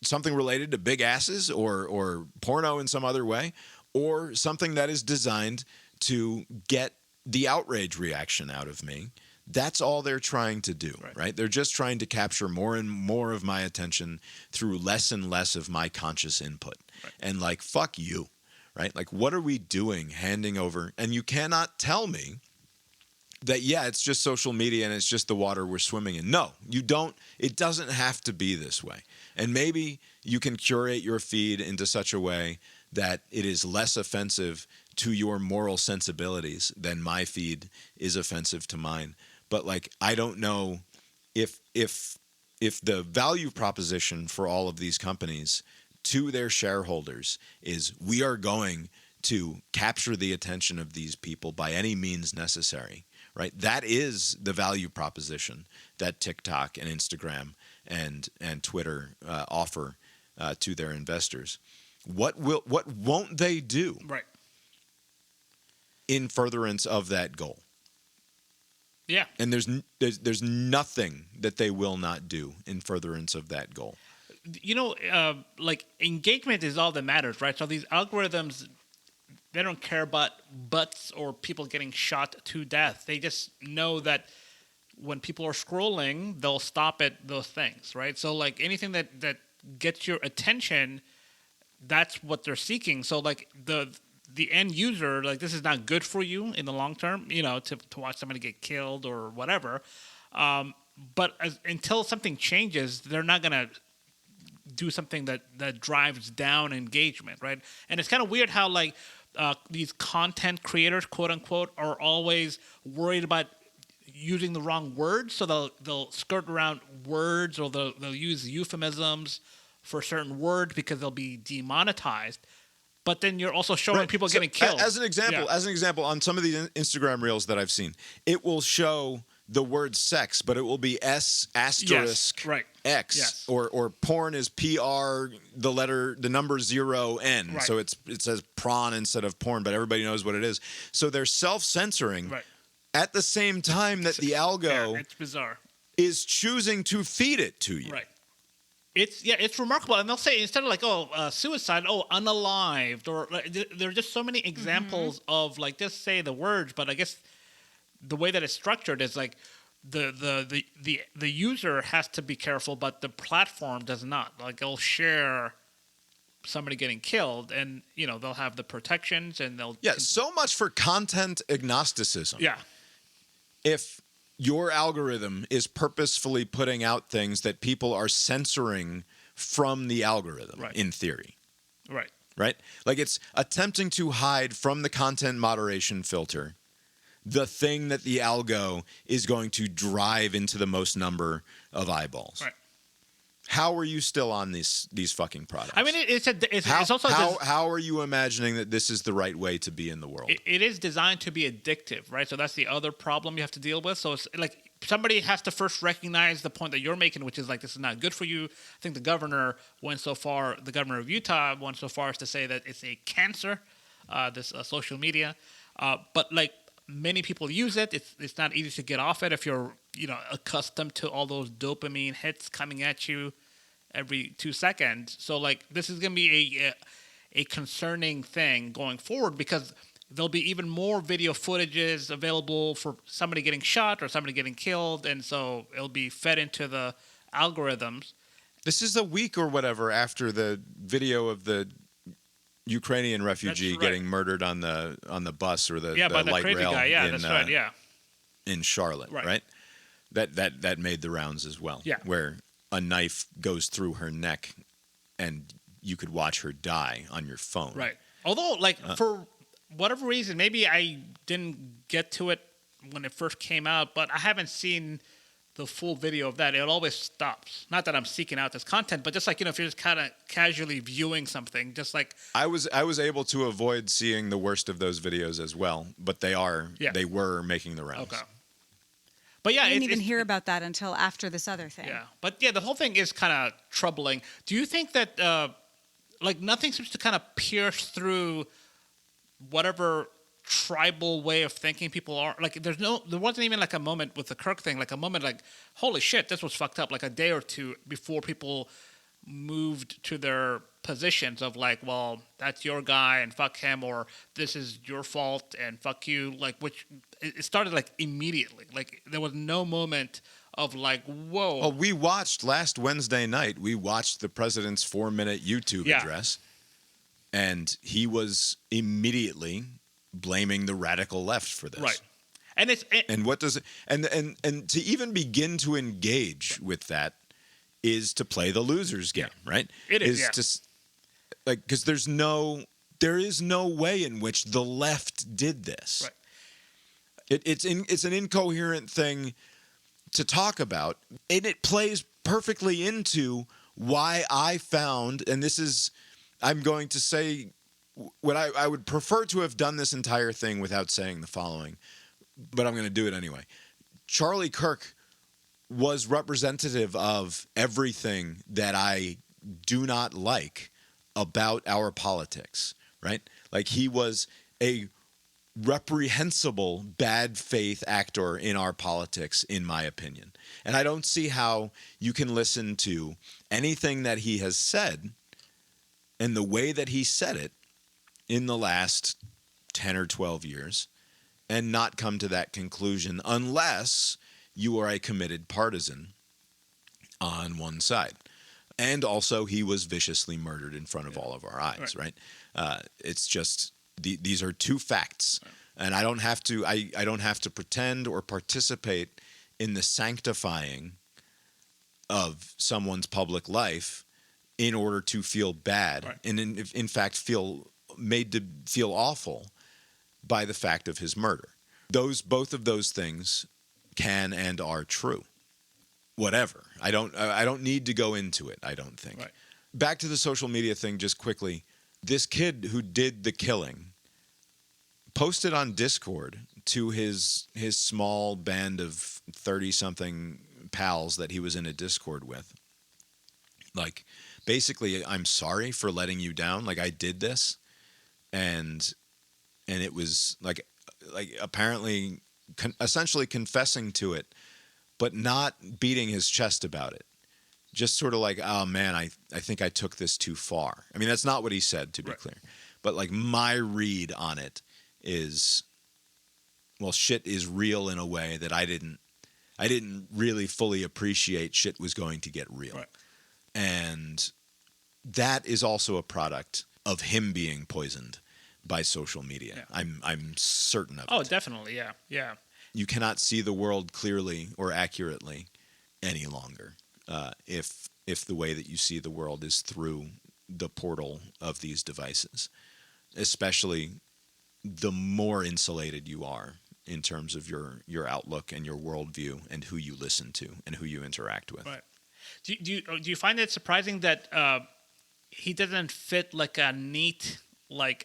something related to big asses or porno in some other way, or something that is designed to get the outrage reaction out of me, that's all they're trying to do, right? They're just trying to capture more and more of my attention through less and less of my conscious input. Right. And like, fuck you, right? Like, what are we doing handing over? And you cannot tell me that, yeah, it's just social media and it's just the water we're swimming in. No, you don't. It doesn't have to be this way. And maybe you can curate your feed into such a way that it is less offensive to your moral sensibilities, then my feed is offensive to mine. But like, I don't know if the value proposition for all of these companies to their shareholders is we are going to capture the attention of these people by any means necessary, right? That is the value proposition that TikTok and Instagram and Twitter offer to their investors. What won't they do Right. in furtherance of that goal? Yeah. And there's nothing that they will not do in furtherance of that goal. You know, like engagement is all that matters, right? So these algorithms, they don't care about butts or people getting shot to death. They just know that when people are scrolling, they'll stop at those things, right? So like anything that gets your attention, that's what they're seeking. So like the end user, like this is not good for you in the long term, you know, to watch somebody get killed or whatever. But until something changes, they're not going to do something that drives down engagement, right? And it's kind of weird how like these content creators, quote unquote, are always worried about using the wrong words, so they'll skirt around words, or they'll use euphemisms for certain words because they'll be demonetized. But then you're also showing people getting killed. As an example, on some of the Instagram reels that I've seen, it will show the word sex, but it will be S asterisk X, Yes. or porn is PR, the number 0N. Right. So it says prawn instead of porn, but everybody knows what it is. So they're self-censoring at the same time that the algo it's bizarre. is choosing to feed it to you. Right. It's remarkable, and they'll say instead of like suicide, unalived, or like, there are just so many examples of like just say the words, but I guess the way that it's structured is like the user has to be careful, but the platform does not. Like they'll share somebody getting killed, and you know they'll have the protections, and they'll so much for content agnosticism. Yeah. If your algorithm is purposefully putting out things that people are censoring from the algorithm, in theory. Right? Like it's attempting to hide from the content moderation filter the thing that the algo is going to drive into the most number of eyeballs. Right. How are you still on these fucking products? I mean, it's also how are you imagining that this is the right way to be in the world? It is designed to be addictive, right? So that's the other problem you have to deal with. So it's like somebody has to first recognize the point that you're making, which is like this is not good for you. I think the governor of Utah went so far as to say that it's a cancer, this social media. But like many people use it. It's not easy to get off it if you're accustomed to all those dopamine hits coming at you every 2 seconds. So like this is going to be a concerning thing going forward, because there'll be even more video footages available for somebody getting shot or somebody getting killed, and so it'll be fed into the algorithms. This is a week or whatever after the video of the Ukrainian refugee getting murdered on the bus or the by the light crazy rail guy. Yeah, that's right. Yeah, in Charlotte, right? That made the rounds as well. Yeah, where a knife goes through her neck, and you could watch her die on your phone. Right. Although, like for whatever reason, maybe I didn't get to it when it first came out, but I haven't seen the full video of that. It always stops. Not that I'm seeking out this content, but just like, if you're just kind of casually viewing something, just like I was able to avoid seeing the worst of those videos as well, but they were making the rounds. Okay. But yeah, I didn't even hear about that until after this other thing. Yeah, but yeah, the whole thing is kind of troubling. Do you think that like nothing seems to kind of pierce through whatever tribal way of thinking people are? Like there wasn't even like a moment with the Kirk thing, like a moment like, holy shit, this was fucked up, like a day or two before people moved to their positions of like, well, that's your guy and fuck him, or this is your fault and fuck you, like, which it started like immediately. Like there was no moment of like, whoa. Well, we watched last Wednesday night, we watched the president's 4-minute YouTube address, and he was immediately blaming the radical left for this. Right. And what does it, and to even begin to engage with that is to play the loser's game, right? It is, just like, because there's no There is no way in which the left did this. Right. It's an incoherent thing to talk about, and it plays perfectly into why I found, and this is, I'm going to say what I would prefer to have done this entire thing without saying the following, but I'm going to do it anyway. Charlie Kirk was representative of everything that I do not like about our politics, right? Like, he was a reprehensible bad faith actor in our politics, in my opinion. And I don't see how you can listen to anything that he has said and the way that he said it in the last 10 or 12 years and not come to that conclusion unless you are a committed partisan on one side. And also, he was viciously murdered in front of all of our eyes, right? It's just, these are two facts. Right. And I don't have to I don't have to pretend or participate in the sanctifying of someone's public life in order to feel bad, right, and in fact feel made to feel awful by the fact of his murder. Both of those things can and are true. Whatever. I don't need to go into it, I don't think. Right. Back to the social media thing just quickly. This kid who did the killing posted on Discord to his small band of 30-something pals that he was in a Discord with. Like, basically, I'm sorry for letting you down. Like, I did this, and it was like apparently essentially confessing to it, but not beating his chest about it. Just sort of like, oh man, I think I took this too far. I mean, that's not what he said, to be clear. But like, my read on it is, well, shit is real in a way that I didn't really fully appreciate shit was going to get real. Right. And that is also a product of him being poisoned by social media. Yeah. I'm certain of it. Oh, definitely, yeah. Yeah. You cannot see the world clearly or accurately any longer if the way that you see the world is through the portal of these devices, especially the more insulated you are in terms of your outlook and your worldview and who you listen to and who you interact with. Right. Do you find it surprising that he doesn't fit like a neat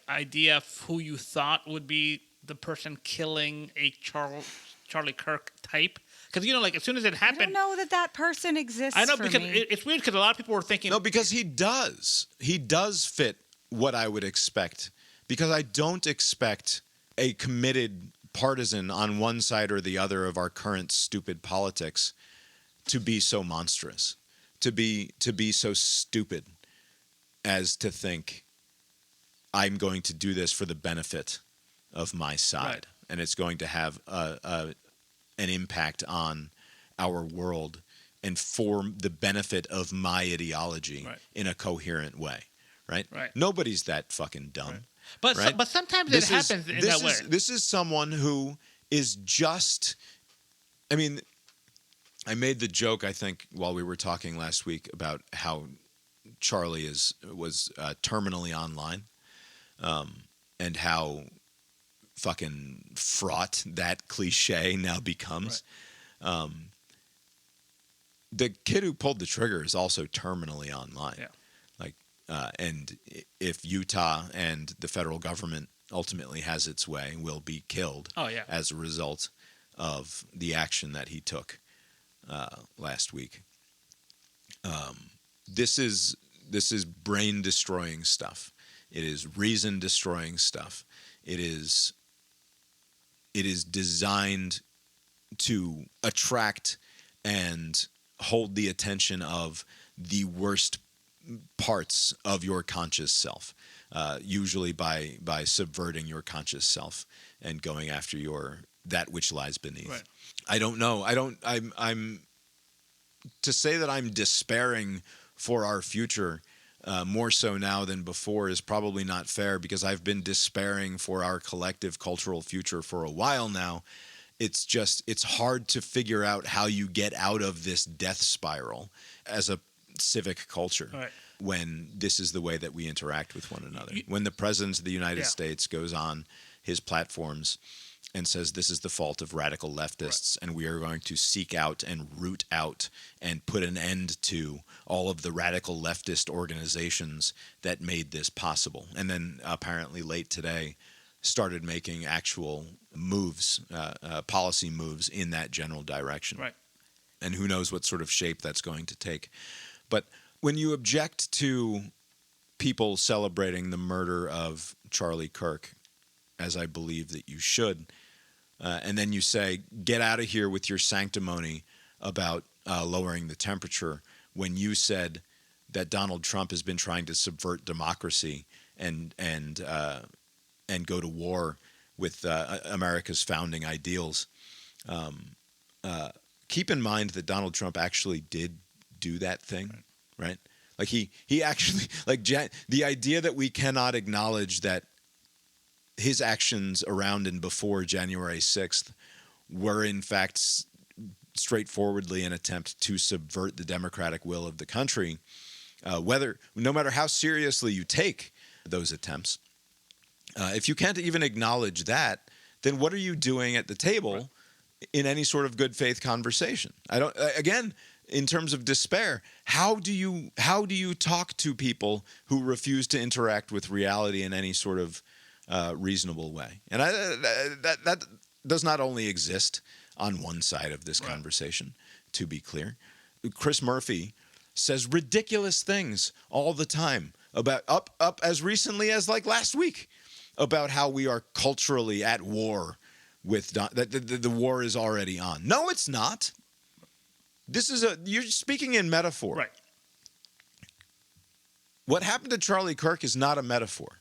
idea of who you thought would be the person killing a Charlie Kirk type? Because as soon as it happened, I don't know that person exists. I know, for because me. It's weird because a lot of people were thinking no, because he does fit what I would expect. Because I don't expect a committed partisan on one side or the other of our current stupid politics to be so monstrous, to be so stupid as to think I'm going to do this for the benefit of my side, right, and it's going to have an impact on our world and for the benefit of my ideology, right, in a coherent way, right? Right. Nobody's that fucking dumb. Right. But sometimes it happens in that way. This is someone who is just, I mean, I made the joke, I think, while we were talking last week about how Charlie was terminally online, and how fucking fraught that cliche now becomes. Right. The kid who pulled the trigger is also terminally online. Yeah. And if Utah and the federal government ultimately has its way, will be killed as a result of the action that he took last week. This is brain destroying stuff. It is reason destroying stuff. It is designed to attract and hold the attention of the worst parts of your conscious self, usually by subverting your conscious self and going after that which lies beneath. Right. I don't know. I'm to say that I'm despairing for our future more so now than before is probably not fair, because I've been despairing for our collective cultural future for a while now. It's hard to figure out how you get out of this death spiral as a civic culture. Right. when this is the way that we interact with one another. When the President of the United States goes on his platforms and says this is the fault of radical leftists, and we are going to seek out and root out and put an end to all of the radical leftist organizations that made this possible. And then apparently late today started making actual moves, policy moves in that general direction. Right. And who knows what sort of shape that's going to take. But when you object to people celebrating the murder of Charlie Kirk, as I believe that you should, and then you say, get out of here with your sanctimony about lowering the temperature, when you said that Donald Trump has been trying to subvert democracy and go to war with America's founding ideals. Keep in mind that Donald Trump actually did do that thing, right? Like he actually, like the idea that we cannot acknowledge that his actions around and before January 6th were in fact straightforwardly an attempt to subvert the democratic will of the country, no matter how seriously you take those attempts. If you can't even acknowledge that, then what are you doing at the table in any sort of good faith conversation? Again, in terms of despair, how do you talk to people who refuse to interact with reality in any sort of reasonable way? And that does not only exist on one side of this conversation, to be clear. Chris Murphy says ridiculous things all the time about up as recently as like last week about how we are culturally at war with that the war is already on. No, it's not. You're speaking in metaphor. Right. What happened to Charlie Kirk is not a metaphor.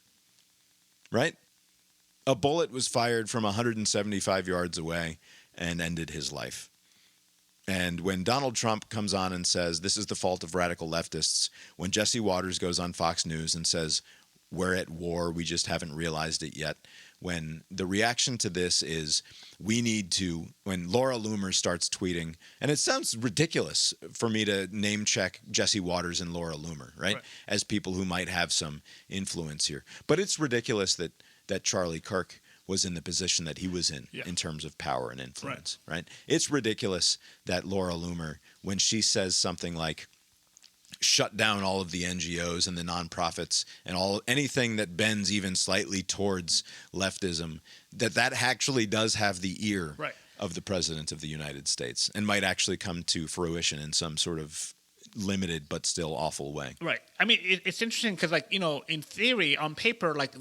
Right? A bullet was fired from 175 yards away and ended his life. And when Donald Trump comes on and says this is the fault of radical leftists, when Jesse Waters goes on Fox News and says we're at war, we just haven't realized it yet, when the reaction to this is when Laura Loomer starts tweeting, and it sounds ridiculous for me to name check Jesse Waters and Laura Loomer, right? As people who might have some influence here. But it's ridiculous that Charlie Kirk was in the position that he was in terms of power and influence, right? It's ridiculous that Laura Loomer, when she says something like, shut down all of the NGOs and the nonprofits and anything that bends even slightly towards leftism, that actually does have the ear of the President of the United States and might actually come to fruition in some sort of limited but still awful way. Right. I mean, it's interesting because, like, you know, in theory, on paper, like,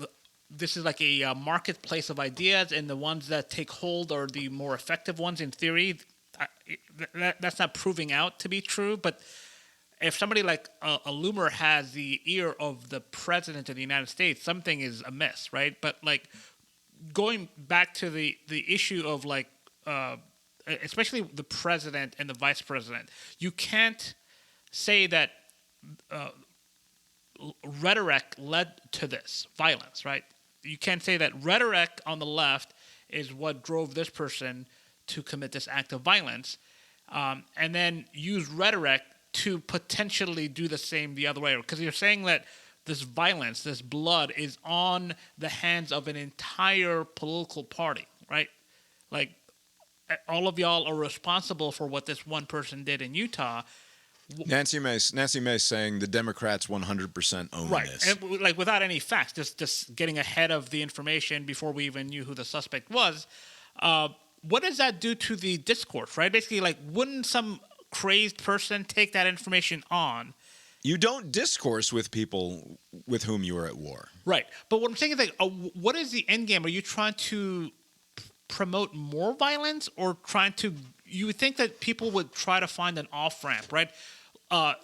this is like a marketplace of ideas, and the ones that take hold are the more effective ones in theory. That's not proving out to be true, but if somebody like a Loomer has the ear of the President of the United States, something is amiss, right? But, like, going back to the issue of, like, especially the President and the Vice President, you can't say that rhetoric led to this violence, right? You can't say that rhetoric on the left is what drove this person to commit this act of violence, and then use rhetoric to potentially do the same the other way. Because you're saying that this violence, this blood, is on the hands of an entire political party, right? Like, all of y'all are responsible for what this one person did in Utah. Nancy Mace saying the Democrats 100% own this. And, like, without any facts, just getting ahead of the information before we even knew who the suspect was. What does that do to the discourse, right? Basically, like, wouldn't some crazed person take that information on? You don't discourse with people with whom you are at war. Right. But what I'm saying is, like, what is the end game? Are you trying to promote more violence, or you would think that people would try to find an off-ramp, right?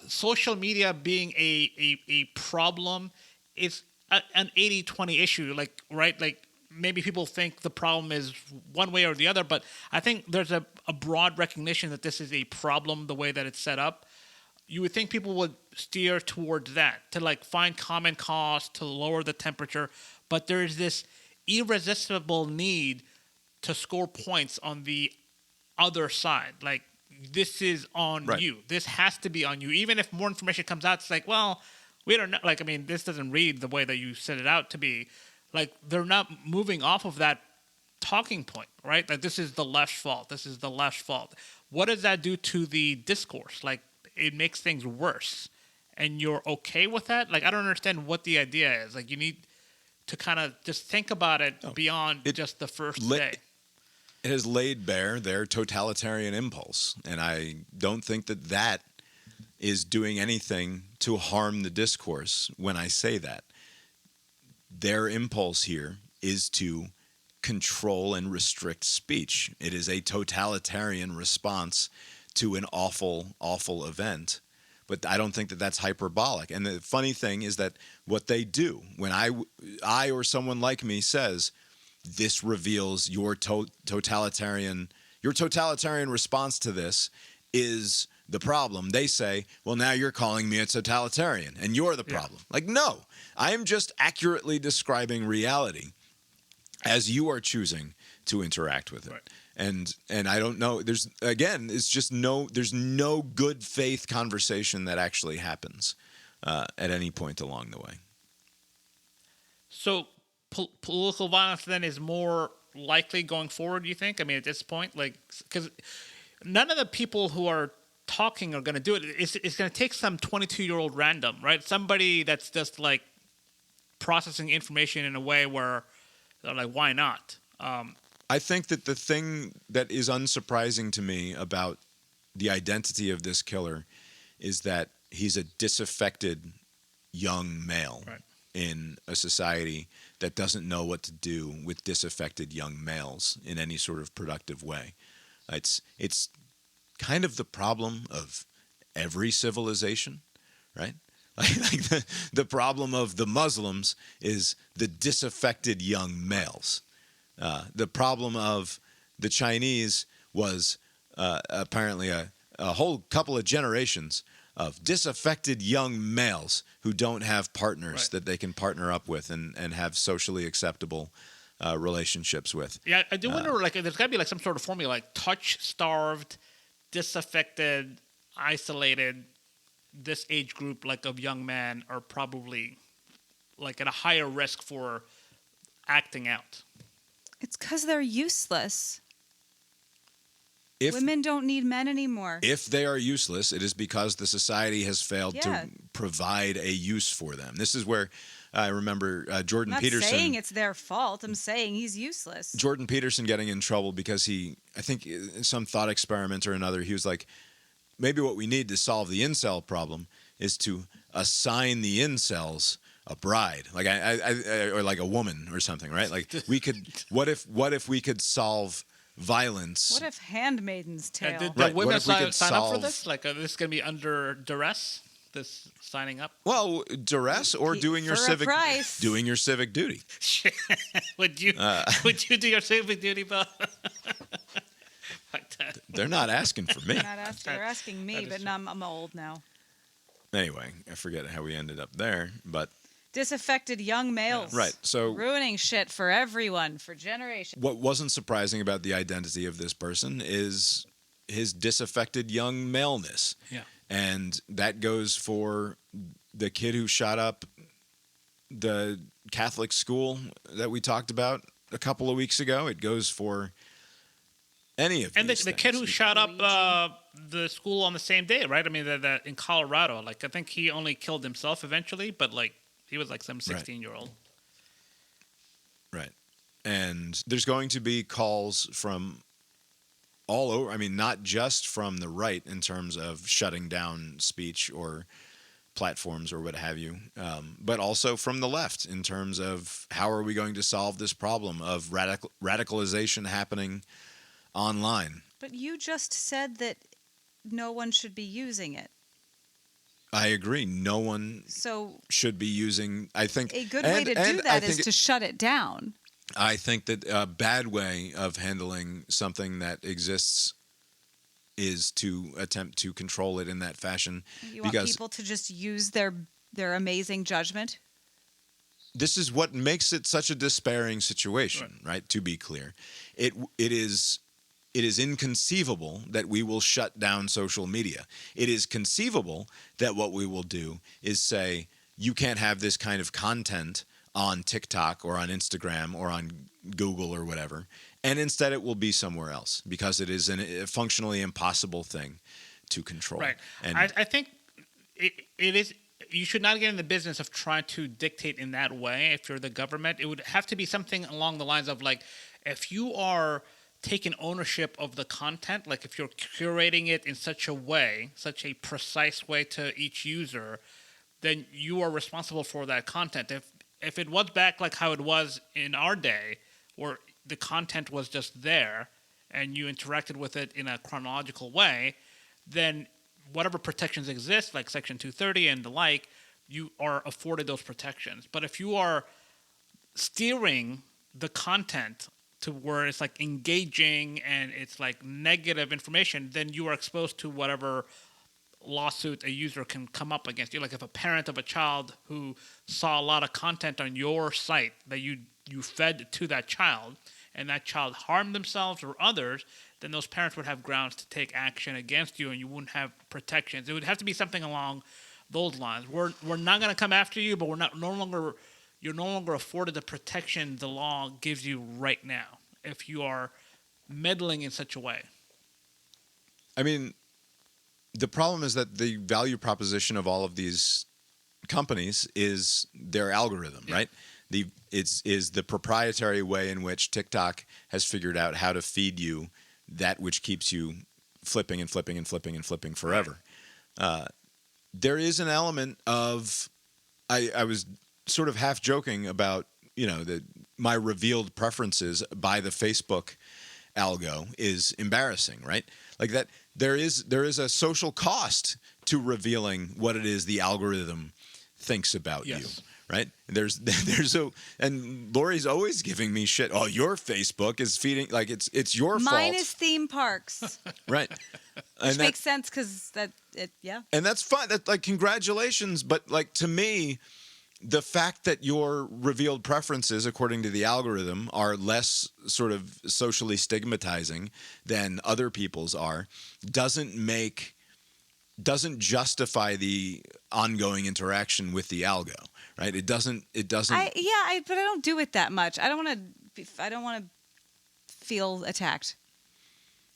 Social media being a problem is an 80-20 issue, like, right? Like, maybe people think the problem is one way or the other, but I think there's a broad recognition that this is a problem the way that it's set up. You would think people would steer towards that, to, like, find common cause, to lower the temperature, but there's this irresistible need to score points on the other side. Like, this is on you. This has to be on you. Even if more information comes out, it's like, well, We don't know. Like, I mean, this doesn't read the way that you set it out to be. Like, they're not moving off of that talking point, right? Like, this is the left's fault. This is the left's fault. What does that do to the discourse? Like, it makes things worse. And you're okay with that? Like, I don't understand what the idea is. Like, you need to kind of just think about it beyond just the first day. It has laid bare their totalitarian impulse. And I don't think that that is doing anything to harm the discourse when I say that. Their impulse here is to control and restrict speech. It is a totalitarian response to an awful, awful event. But I don't think that that's hyperbolic. And the funny thing is that what they do, when I or someone like me says, this reveals your totalitarian response to this is the problem. They say, well, now you're calling me a totalitarian and you're the problem. Yeah. Like, no, I am just accurately describing reality as you are choosing to interact with it. Right. And I don't know, there's no good faith conversation that actually happens at any point along the way. So political violence then is more likely going forward, you think? I mean, at this point, like, because none of the people who are talking are going to do it. It's going to take some 22-year-old random, right? Somebody that's just like processing information in a way where they're like, why not? I think that the thing that is unsurprising to me about the identity of this killer is that he's a disaffected young male in a society that doesn't know what to do with disaffected young males in any sort of productive way. It's kind of the problem of every civilization, right? Like the problem of the Muslims is the disaffected young males. The problem of the Chinese was apparently a whole couple of generations of disaffected young males who don't have partners that they can partner up with and have socially acceptable relationships with. Yeah, I do wonder, like, there's got to be like some sort of formula, like touch-starved, disaffected, isolated, this age group like of young men are probably like at a higher risk for acting out. It's because they're useless. Women don't need men anymore. If they are useless, it is because the society has failed to provide a use for them. This is where I remember Jordan Peterson. I'm not saying it's their fault. I'm saying he's useless. Jordan Peterson getting in trouble because I think in some thought experiment or another, he was like, maybe what we need to solve the incel problem is to assign the incels a bride, like or like a woman or something, right? Like we could. What if we could solve violence? What if Handmaid's Tale? Did the women sign up for this? Like, is this going to be under duress? This signing up? Well, duress or doing your civic duty. Would you do your civic duty, Bo? They're not asking for me. They're asking me, but I'm old now. Anyway, I forget how we ended up there, but disaffected young males. Right. So ruining shit for everyone, for generations. What wasn't surprising about the identity of this person is his disaffected young maleness. Yeah. And that goes for the kid who shot up the Catholic school that we talked about a couple of weeks ago. It goes for any of these things. And the kid who shot up the school on the same day, right? I mean, that in Colorado. Like, I think he only killed himself eventually, but like he was like some 16-year-old. Right. And there's going to be calls from all over. I mean, not just from the right in terms of shutting down speech or platforms or what have you, but also from the left in terms of how are we going to solve this problem of radicalization happening online. But you just said that no one should be using it. I agree. No one should be using, I think. A good way to do that is to shut it down. I think that a bad way of handling something that exists is to attempt to control it in that fashion. You want people to just use their amazing judgment? This is what makes it such a despairing situation, right? To be clear. It is inconceivable that we will shut down social media. It is conceivable that what we will do is say, you can't have this kind of content on TikTok or on Instagram or on Google or whatever, and instead it will be somewhere else because it is a functionally impossible thing to control. Right. And I think it is. You should not get in the business of trying to dictate in that way. If you're the government, it would have to be something along the lines of like, if you are taking ownership of the content, like if you're curating it in such a way, such a precise way to each user, then you are responsible for that content. If it was back like how it was in our day, where the content was just there and you interacted with it in a chronological way, then whatever protections exist, like Section 230 and the like, you are afforded those protections. But if you are steering the content to where it's like engaging and it's like negative information, then you are exposed to whatever lawsuit a user can come up against you. Like if a parent of a child who saw a lot of content on your site that you fed to that child, and that child harmed themselves or others, then those parents would have grounds to take action against you, and you wouldn't have protections. It would have to be something along those lines. We're not going to come after you, but you're no longer afforded the protection the law gives you right now if you are meddling in such a way. I mean, the problem is that the value proposition of all of these companies is their algorithm, right? It's the proprietary way in which TikTok has figured out how to feed you that which keeps you flipping and flipping and flipping and flipping forever. Right. There is an element of, I was sort of half joking about, my revealed preferences by the Facebook algo is embarrassing, right? Like that, there is a social cost to revealing what it is the algorithm thinks about you. Right? And Lori's always giving me shit. Oh, your Facebook is feeding, like it's your fault. Mine is theme parks. Right. Which makes sense because And that's fine. That like congratulations, but like to me, the fact that your revealed preferences, according to the algorithm, are less sort of socially stigmatizing than other people's are, doesn't justify the ongoing interaction with the algo, right? It doesn't. But I don't do it that much. I don't want to feel attacked.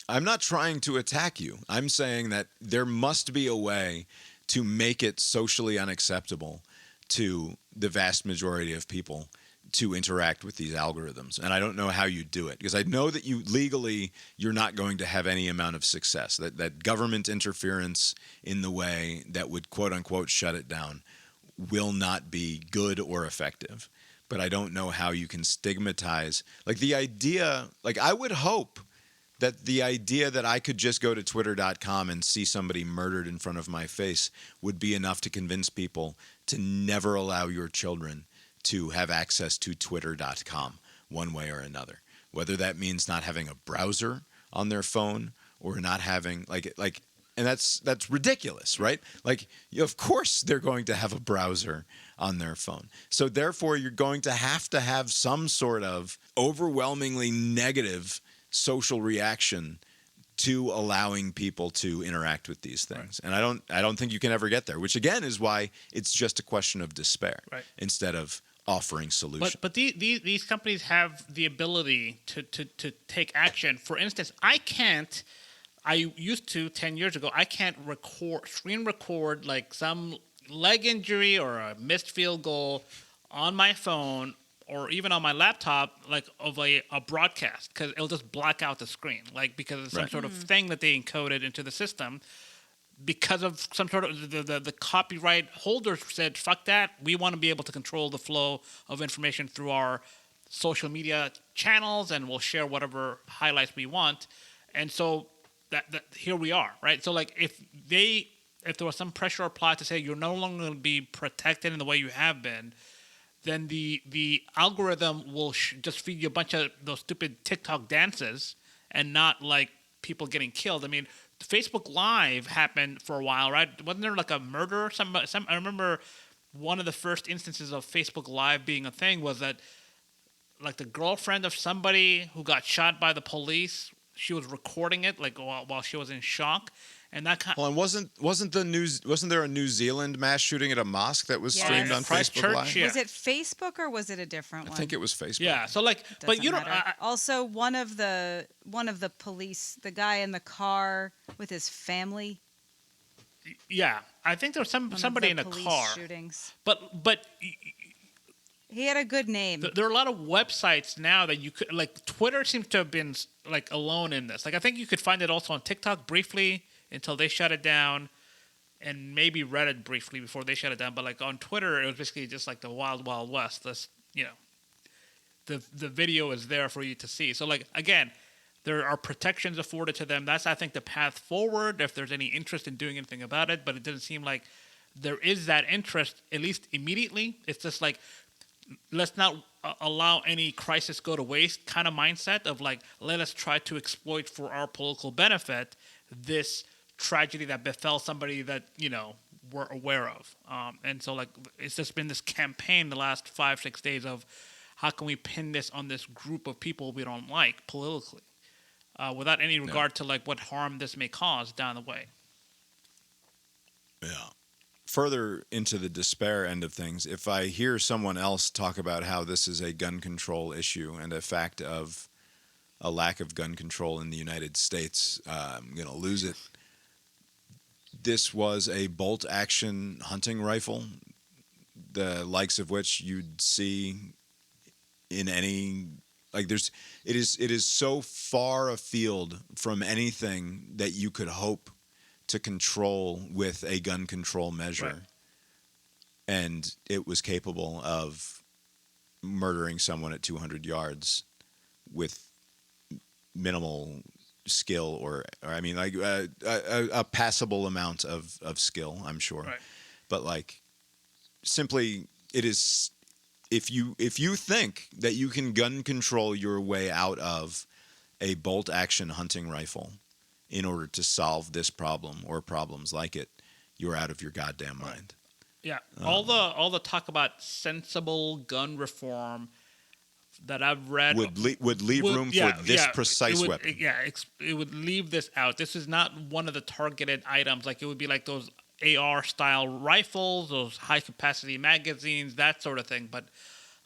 I'm not trying to attack you. I'm saying that there must be a way to make it socially unacceptable to the vast majority of people to interact with these algorithms. And I don't know how you do it, because I know that you're not going to have any amount of success. That government interference in the way that would quote unquote shut it down will not be good or effective. But I don't know how you can stigmatize, like the idea, like I would hope that the idea that I could just go to twitter.com and see somebody murdered in front of my face would be enough to convince people to never allow your children to have access to twitter.com one way or another. Whether that means not having a browser on their phone or not having and that's ridiculous, right? Like, of course they're going to have a browser on their phone. So therefore you're going to have some sort of overwhelmingly negative social reaction to allowing people to interact with these things. Right. And I don't think you can ever get there, which again is why it's just a question of despair instead of offering solutions. But these companies have the ability to take action. For instance, I used to 10 years ago, I can't screen record like some leg injury or a missed field goal on my phone or even on my laptop, like of a broadcast, because it'll just black out the screen, like because of some sort of thing that they encoded into the system. Because of some sort of the copyright holders said, fuck that, we want to be able to control the flow of information through our social media channels, and we'll share whatever highlights we want. And so that here we are, right? So like if there was some pressure applied to say you're no longer going to be protected in the way you have been, then the algorithm will just feed you a bunch of those stupid TikTok dances and not like people getting killed. I mean, Facebook Live happened for a while, right? Wasn't there like a murder? I remember one of the first instances of Facebook Live being a thing was that like the girlfriend of somebody who got shot by the police she was recording it like while she was in shock, and that kind. Well, and wasn't there a New Zealand mass shooting at a mosque that was Yes. streamed on Christchurch, Facebook Live? yeah. Was it Facebook or was it a different I one? think it was Facebook. Yeah, so like, but Doesn't you don't. matter. Also, one of the police, the guy in the car with his family. Yeah, I think there was somebody in a police car. shootings. But He had a good name. there are a lot of websites now that you could like. Twitter seems to have been like alone in this. Like I think you could find it also on TikTok briefly until they shut it down, and maybe Reddit briefly before they shut it down. But like on Twitter, it was basically just like the wild, wild west. This, the video is there for you to see. So like again, there are protections afforded to them. That's I think the path forward if there's any interest in doing anything about it. But it doesn't seem like there is that interest at least immediately. It's just like let's not allow any crisis go to waste kind of mindset of like let us try to exploit for our political benefit this tragedy that befell somebody that we're aware of, and so like it's just been this campaign the last 5-6 days of how can we pin this on this group of people we don't like politically, without any regard to like what harm this may cause down the way. Yeah. Further into the despair end of things, if I hear someone else talk about how this is a gun control issue and a fact of a lack of gun control in the United States, I'm going to lose it. This was a bolt-action hunting rifle, the likes of which you'd see in any it is so far afield from anything that you could hope to control with a gun control measure. Right. And it was capable of murdering someone at 200 yards with minimal skill or I mean, like a passable amount of skill, I'm sure. Right. But like, simply, it is if you think that you can gun control your way out of a bolt action hunting rifle in order to solve this problem or problems like it, you're out of your goddamn mind. Yeah, all the talk about sensible gun reform that I've read would leave room for this precise weapon. It would leave this out. This is not one of the targeted items. Like it would be like those AR style rifles, those high capacity magazines, that sort of thing. But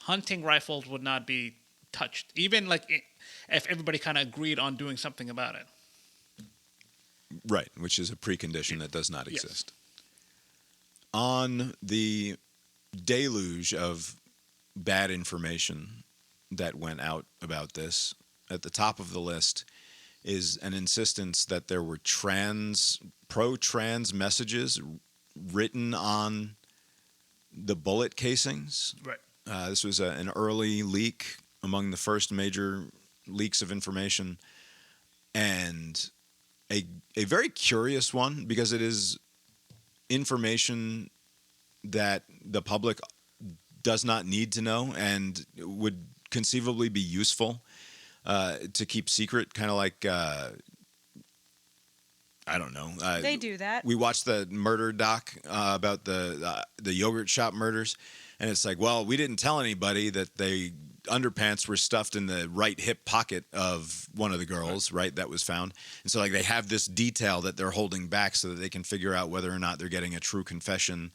hunting rifles would not be touched, even like if everybody kind of agreed on doing something about it. Right, which is a precondition that does not exist. On the deluge of bad information that went out about this, at the top of the list is an insistence that there were pro-trans messages written on the bullet casings. Right. This was an early leak, among the first major leaks of information, and a very curious one, because it is information that the public does not need to know and would conceivably be useful to keep secret, kind of like I don't know. They do that. We watched the murder doc about the yogurt shop murders, and it's like, well, we didn't tell anybody that they underpants were stuffed in the right hip pocket of one of the girls, right, that was found. And so like they have this detail that they're holding back so that they can figure out whether or not they're getting a true confession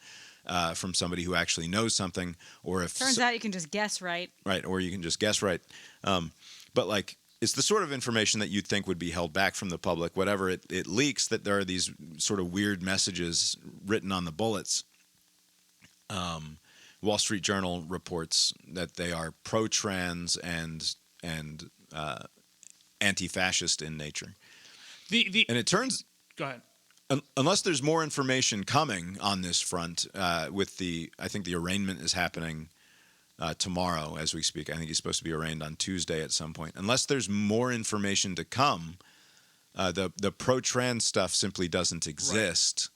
from somebody who actually knows something, or if turns out you can just guess right. Right, or you can just guess right. But like, it's the sort of information that you'd think would be held back from the public, whatever it leaks, that there are these sort of weird messages written on the bullets. Wall Street Journal reports that they are pro-trans and anti-fascist in nature. And it turns... Go ahead. Unless there's more information coming on this front, I think the arraignment is happening tomorrow as we speak. I think he's supposed to be arraigned on Tuesday at some point. Unless there's more information to come, the pro-trans stuff simply doesn't exist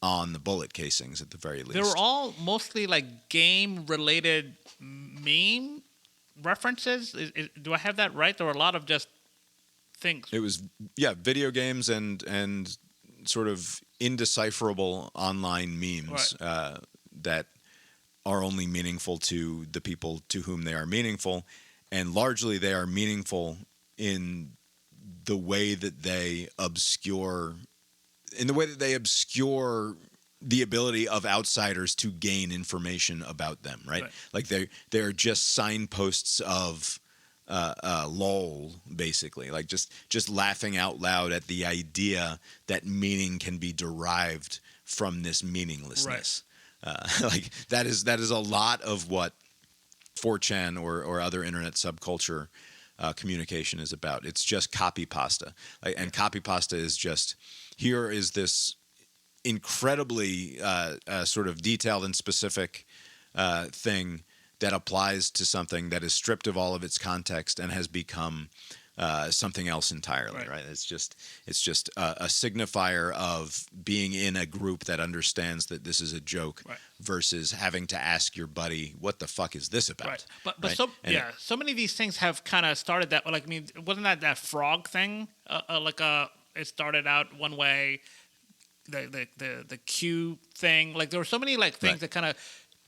on the bullet casings at the very least. They were all mostly like game-related meme references. Do I have that right? There were a lot of just things. It was, video games and sort of indecipherable online memes that are only meaningful to the people to whom they are meaningful, and largely they are meaningful in the way that they obscure the ability of outsiders to gain information about them, right? Like they're just signposts of lol, basically, like just laughing out loud at the idea that meaning can be derived from this meaninglessness. Like that is a lot of what 4chan or other internet subculture communication is about. It's just copy pasta, and copy pasta is just, here is this incredibly sort of detailed and specific thing that applies to something that is stripped of all of its context and has become something else entirely, right? It's just a signifier of being in a group that understands that this is a joke, versus having to ask your buddy, what the fuck is this about? But so many of these things have kind of started that, like, I mean, wasn't that frog thing? It started out one way, the Q thing, like there were so many like things that kind of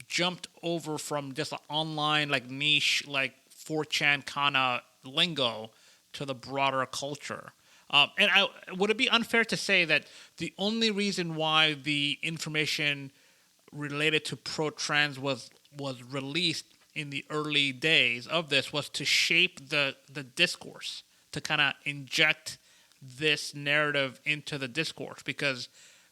jumped over from just online like niche like 4chan kind of lingo to the broader culture. Would it be unfair to say that the only reason why the information related to pro-trans was released in the early days of this was to shape the discourse, to kind of inject this narrative into the discourse, because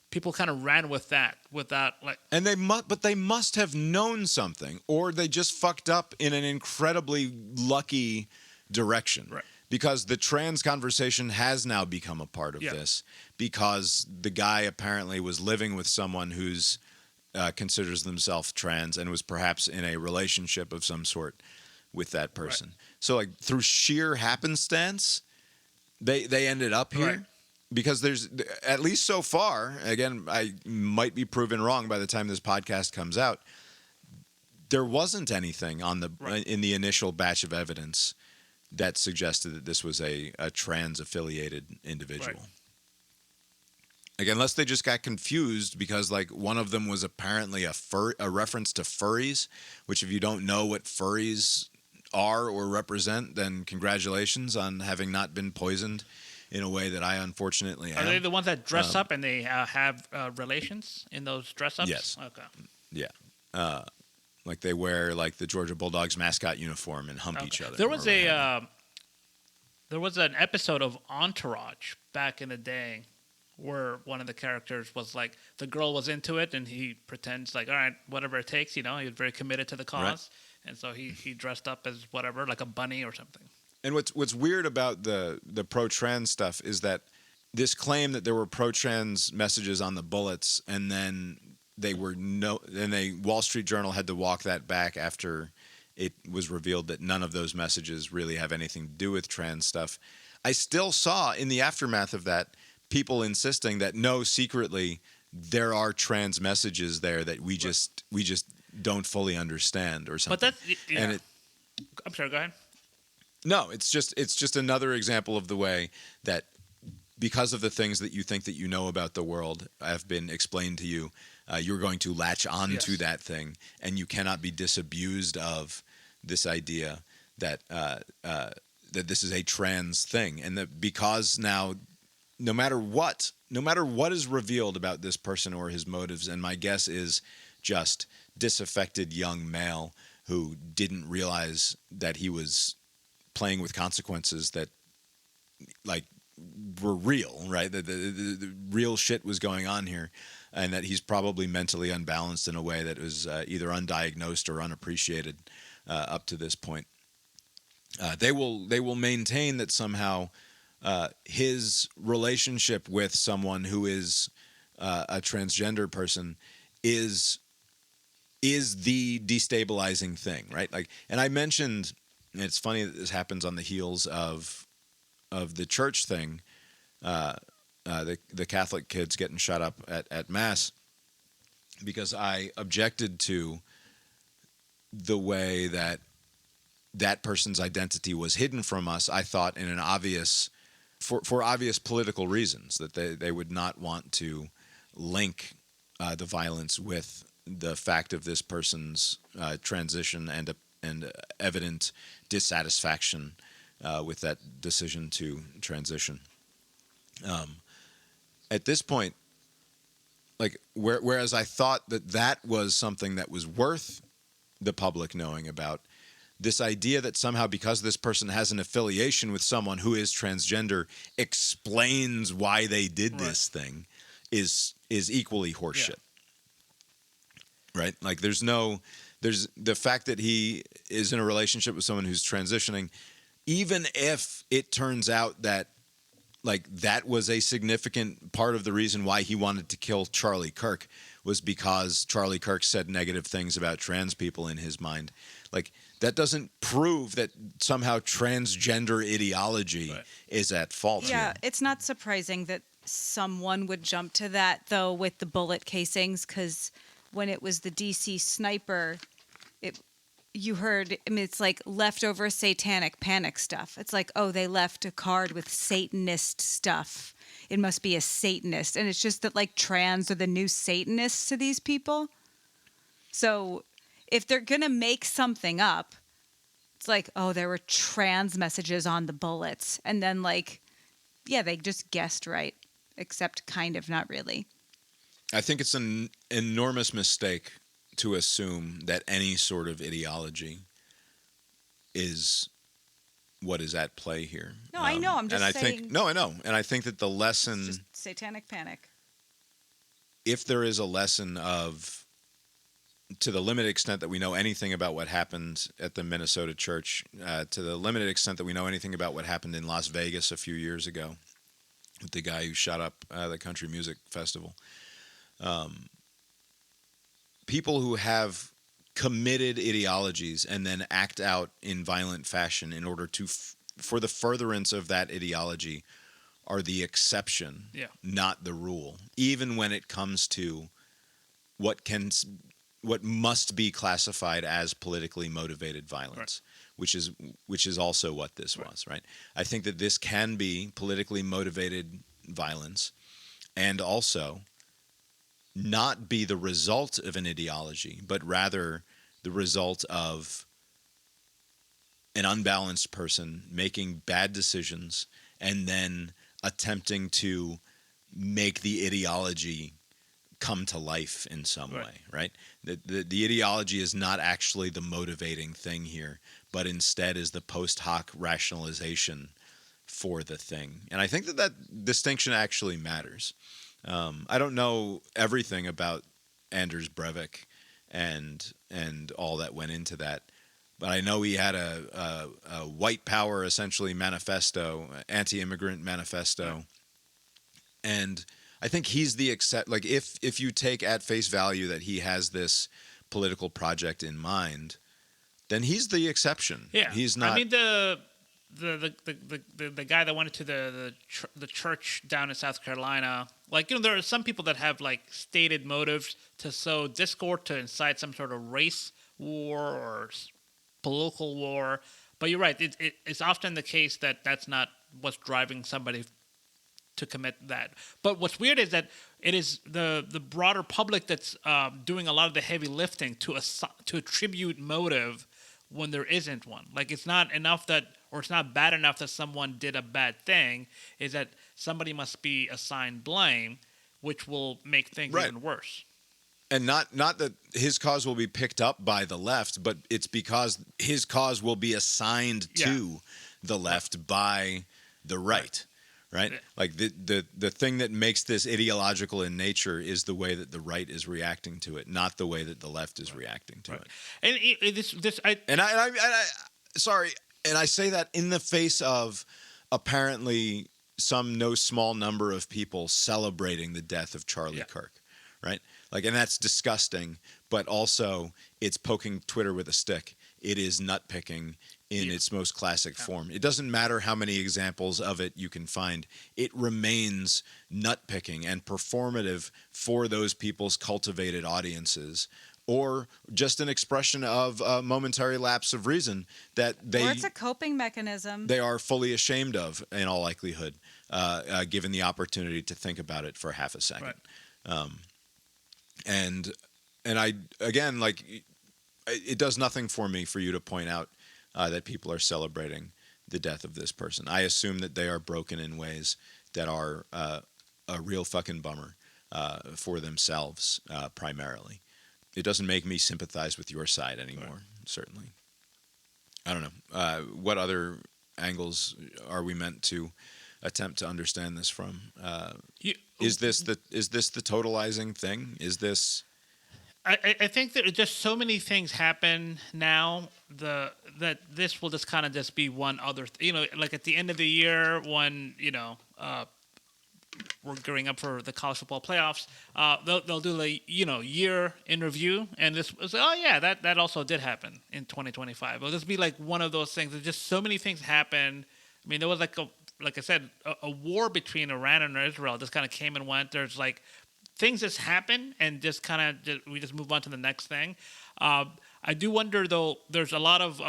people kind of ran with that without like. And they must have known something, or they just fucked up in an incredibly lucky direction. Right. Because the trans conversation has now become a part of this, because the guy apparently was living with someone who's considers themselves trans and was perhaps in a relationship of some sort with that person. So like through sheer happenstance, they ended up here. Because there's, at least so far, again, I might be proven wrong by the time this podcast comes out, there wasn't anything in the initial batch of evidence that suggested that this was a trans-affiliated individual. Again, unless they just got confused, because like one of them was apparently a reference to furries, which if you don't know what furries are or represent, then congratulations on having not been poisoned in a way that I unfortunately am. Are they the ones that dress up and they have relations in those dress-ups? Yes. Okay. Yeah. Like they wear like the Georgia Bulldogs mascot uniform and hump each other. There was an episode of Entourage back in the day where one of the characters was like, the girl was into it and he pretends like, all right, whatever it takes, he was very committed to the cause. And so he dressed up as whatever, like a bunny or something. And what's weird about the pro-trans stuff is that this claim that there were pro-trans messages on the bullets, and then Wall Street Journal had to walk that back after it was revealed that none of those messages really have anything to do with trans stuff. I still saw in the aftermath of that people insisting that no, secretly there are trans messages there that we just don't fully understand or something. But I'm sorry, go ahead. No, it's just another example of the way that because of the things that you think that you know about the world have been explained to you, you're going to latch on to that thing, and you cannot be disabused of this idea that that this is a trans thing, and that because now, no matter what is revealed about this person or his motives, and my guess is just disaffected young male who didn't realize that he was playing with consequences that like were real, right? The real shit was going on here, and that he's probably mentally unbalanced in a way that was either undiagnosed or unappreciated up to this point. They will maintain that somehow his relationship with someone who is a transgender person is the destabilizing thing, right? Like, and I mentioned. And it's funny that this happens on the heels of the church thing, the Catholic kids getting shot up at Mass, because I objected to the way that person's identity was hidden from us. I thought in an obvious, for obvious political reasons, that they would not want to link the violence with the fact of this person's transition and evident dissatisfaction with that decision to transition. At this point, like whereas I thought that was something that was worth the public knowing about, this idea that somehow because this person has an affiliation with someone who is transgender explains why they did this thing is equally horseshit. Right? Like there's the fact that he is in a relationship with someone who's transitioning, even if it turns out that like that was a significant part of the reason why he wanted to kill Charlie Kirk, was because Charlie Kirk said negative things about trans people in his mind. Like that doesn't prove that somehow transgender ideology is at fault. Yeah, it's not surprising that someone would jump to that though with the bullet casings, because when it was the DC sniper, you heard, I mean, it's like leftover satanic panic stuff. It's like, oh, they left a card with Satanist stuff. It must be a Satanist. And it's just that like trans are the new Satanists to these people. So if they're going to make something up, it's like, oh, there were trans messages on the bullets. And then like, yeah, they just guessed right, except kind of not really. I think it's an enormous mistake to assume that any sort of ideology is what is at play here. No, I know. I'm just saying. I know. And I think that the lesson... It's just satanic panic. If there is a lesson of, to the limited extent that we know anything about what happened at the Minnesota church, to the limited extent that we know anything about what happened in Las Vegas a few years ago with the guy who shot up the country music festival, people who have committed ideologies and then act out in violent fashion in order to, for the furtherance of that ideology, are the exception, not the rule. Even when it comes to what must be classified as politically motivated violence, which is also what this was, right? I think that this can be politically motivated violence, and also not be the result of an ideology, but rather the result of an unbalanced person making bad decisions and then attempting to make the ideology come to life in some way, right? The ideology is not actually the motivating thing here, but instead is the post hoc rationalization for the thing. And I think that distinction actually matters. I don't know everything about Anders Breivik and all that went into that, but I know he had a white power essentially manifesto, anti-immigrant manifesto, and I think he's the like if you take at face value that he has this political project in mind, then he's the exception. Yeah, he's not. I mean the guy that went into the church down in South Carolina, like, you know, there are some people that have like stated motives to sow discord, to incite some sort of race war or political war. But you're right, it's often the case that that's not what's driving somebody to commit that. But what's weird is that it is the broader public that's doing a lot of the heavy lifting to attribute motive when there isn't one. Like, it's not enough that, or it's not bad enough that someone did a bad thing, is that somebody must be assigned blame, which will make things even worse. And not that his cause will be picked up by the left, but it's because his cause will be assigned to the left by the right. Right? Like the thing that makes this ideological in nature is the way that the right is reacting to it, not the way that the left is reacting to it. And I say that in the face of apparently some no small number of people celebrating the death of Charlie Kirk, right? Like, and that's disgusting, but also it's poking Twitter with a stick. It is nitpicking in its most classic form. It doesn't matter how many examples of it you can find. It remains nitpicking and performative for those people's cultivated audiences, or just an expression of a momentary lapse of reason that or it's a coping mechanism they are fully ashamed of, in all likelihood, given the opportunity to think about it for half a second. And I, again, like, it does nothing for me for you to point out that people are celebrating the death of this person. I assume that they are broken in ways that are a real fucking bummer for themselves primarily. It doesn't make me sympathize with your side anymore, certainly. I don't know. What other angles are we meant to attempt to understand this from? Is this the totalizing thing? Is this? I think that just so many things happen now that this will just kind of just be one other. Like at the end of the year when we're gearing up for the college football playoffs, they'll do the year in review, and this was that also did happen in 2025. It'll just be like one of those things. There's just so many things happen. I mean, there was like I said, a war between Iran and Israel just kind of came and went. There's like things just happen, and just kind of we just move on to the next thing. I do wonder though. There's a lot of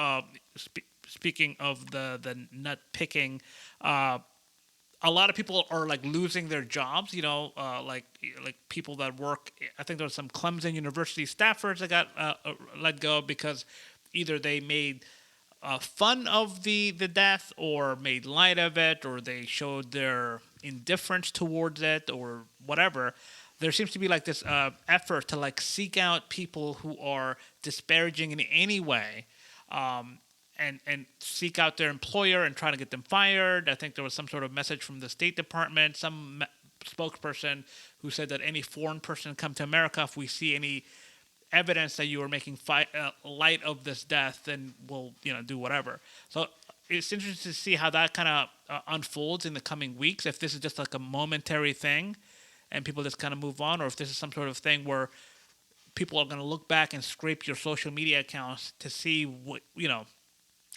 speaking of the nut picking. A lot of people are like losing their jobs, like people that work. I think there were some Clemson University staffers that got let go because either they made fun of the death or made light of it, or they showed their indifference towards it or whatever. There seems to be like this effort to like seek out people who are disparaging in any way. And seek out their employer and try to get them fired. I think there was some sort of message from the State Department, some spokesperson who said that any foreign person come to America, if we see any evidence that you are making light of this death, then we'll do whatever. So it's interesting to see how that kind of unfolds in the coming weeks. If this is just like a momentary thing, and people just kind of move on, or if this is some sort of thing where people are going to look back and scrape your social media accounts to see what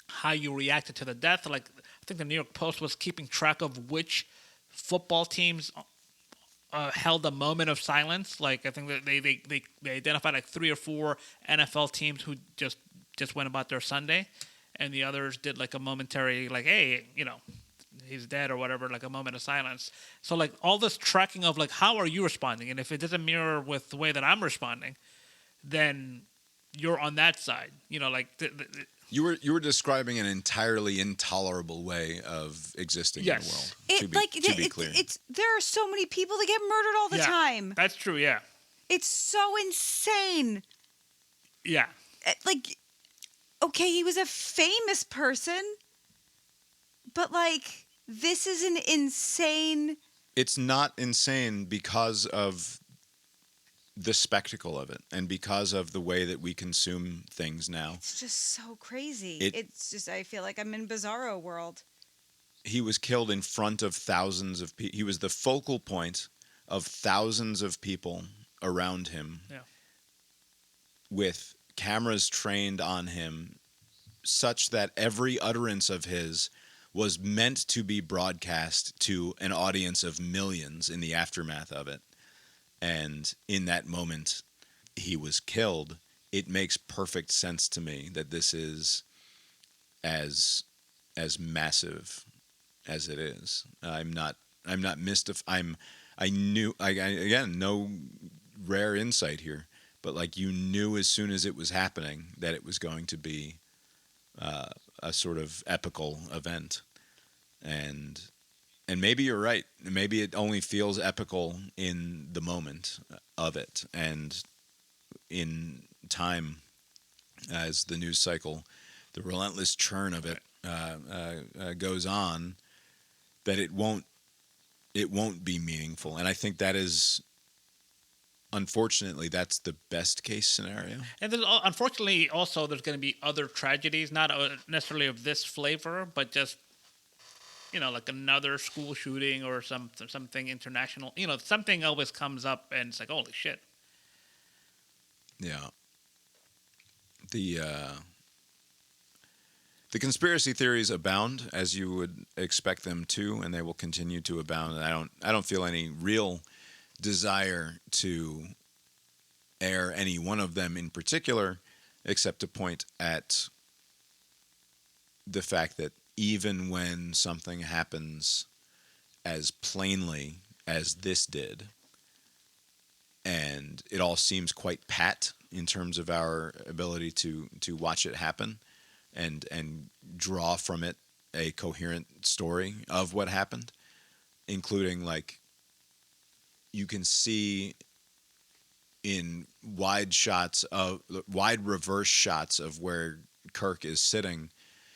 how you reacted to the death. Like I think the New York Post was keeping track of which football teams held a moment of silence. Like I think that they identified like 3 or 4 NFL teams who just went about their Sunday, and the others did like a momentary like, hey, he's dead or whatever, like a moment of silence. So like all this tracking of like how are you responding, and if it doesn't mirror with the way that I'm responding, then you're on that side. Like You were describing an entirely intolerable way of existing in the world. To be clear, there are so many people that get murdered all the time. That's true. Yeah, it's so insane. Yeah, like, okay, he was a famous person, but like this is an insane. It's not insane because of the spectacle of it and because of the way that we consume things now. It's just so crazy. It's just, I feel like I'm in Bizarro world. He was killed in front of thousands of people. He was the focal point of thousands of people around him, with cameras trained on him such that every utterance of his was meant to be broadcast to an audience of millions in the aftermath of it. And in that moment, he was killed. It makes perfect sense to me that this is as massive as it is. I'm not mystified. Again, no rare insight here, but like you knew as soon as it was happening that it was going to be a sort of epical event, and maybe you're right. Maybe it only feels epical in the moment of it, and in time, as the news cycle, the relentless churn of it goes on, that it won't be meaningful. And I think that is, unfortunately, that's the best case scenario. And unfortunately, also there's going to be other tragedies, not necessarily of this flavor, but just like another school shooting or something international. Something always comes up, and it's like, holy shit. Yeah. The conspiracy theories abound, as you would expect them to, and they will continue to abound. And I don't feel any real desire to air any one of them in particular, except to point at the fact that even when something happens as plainly as this did, and it all seems quite pat in terms of our ability to watch it happen and draw from it a coherent story of what happened, including like you can see in wide reverse shots of where Kirk is sitting,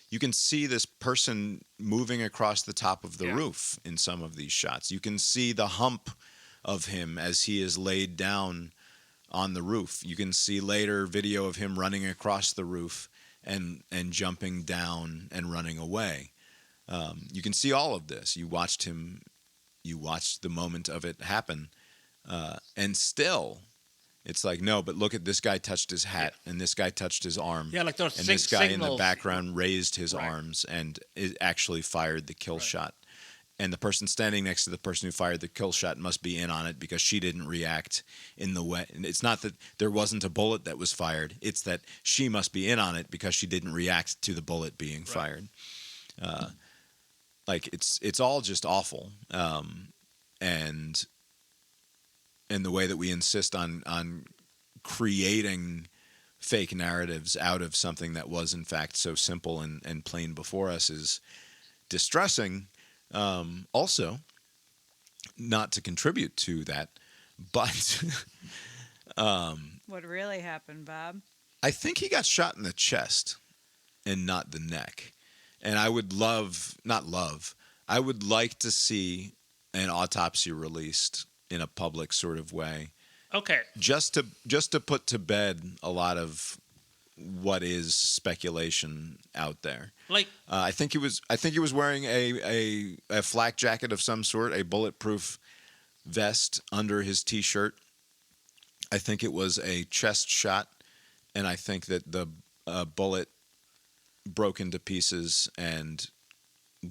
you can see this person moving across the top of the roof in some of these shots. You can see the hump of him as he is laid down on the roof. You can see later video of him running across the roof and jumping down and running away. You can see all of this. You watched the moment of it happen. And still, it's like, no, but look at this guy touched his hat and this guy touched his arm. Yeah, like those and this guy signals. in the background raised his arms and it actually fired the kill shot. And the person standing next to the person who fired the kill shot must be in on it because she didn't react in the way. And it's not that there wasn't a bullet that was fired. It's that she must be in on it because she didn't react to the bullet being fired. Like it's all just awful. And the way that we insist on creating fake narratives out of something that was in fact so simple and plain before us is distressing. Also, not to contribute to that, but what really happened, Bob? I think he got shot in the chest and not the neck. And I would I would like to see an autopsy released in a public sort of way. Okay. Just to put to bed a lot of what is speculation out there. Like I think he was wearing a flak jacket of some sort, a bulletproof vest under his t-shirt. I think it was a chest shot, and I think that the bullet broke into pieces and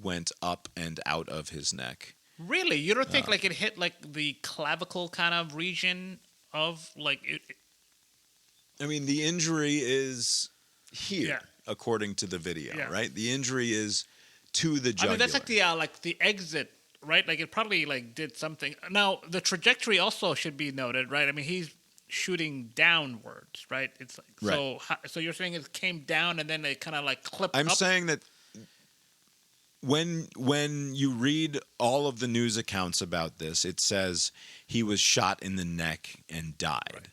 went up and out of his neck. Really? You don't think like it hit like the clavicle kind of region of like it? I mean, the injury is here, according to the video, right? The injury is to the jugular. I mean, that's like the exit, right? Like it probably like did something. Now, the trajectory also should be noted, right? I mean, he's shooting downwards, right? It's like so you're saying it came down and then it kind of like clipped up? I'm saying that when you read all of the news accounts about this, it says he was shot in the neck and died. Right.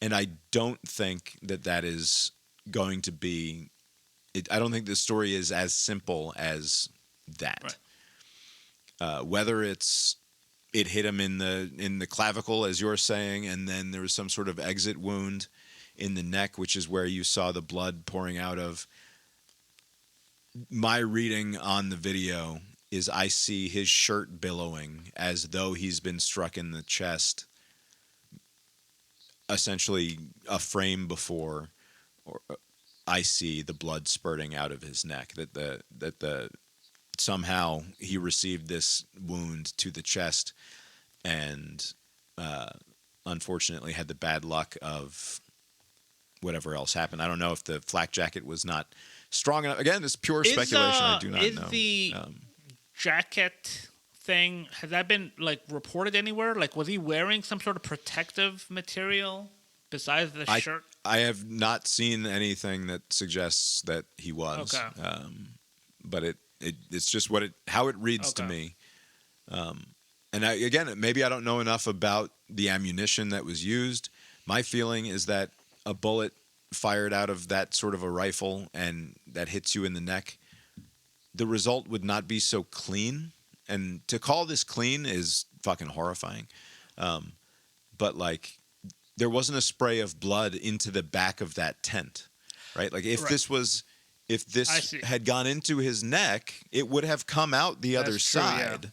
And I don't think that is going to be I don't think the story is as simple as that. Right. Whether it hit him in the clavicle, as you're saying, and then there was some sort of exit wound in the neck, which is where you saw the blood pouring out of. My reading on the video is I see his shirt billowing as though he's been struck in the chest, essentially a frame before, or I see the blood spurting out of his neck. That somehow he received this wound to the chest, and unfortunately had the bad luck of whatever else happened. I don't know if the flak jacket was not strong enough. Again, it's pure speculation. I do not know. Is the jacket thing, has that been like reported anywhere? Like, was he wearing some sort of protective material besides the shirt? I have not seen anything that suggests that he was. Okay. But it's just how it reads to me. And again, maybe I don't know enough about the ammunition that was used. My feeling is that a bullet fired out of that sort of a rifle and that hits you in the neck, the result would not be so clean. And to call this clean is fucking horrifying. But like, there wasn't a spray of blood into the back of that tent, right? Like if this had gone into his neck, it would have come out the other side,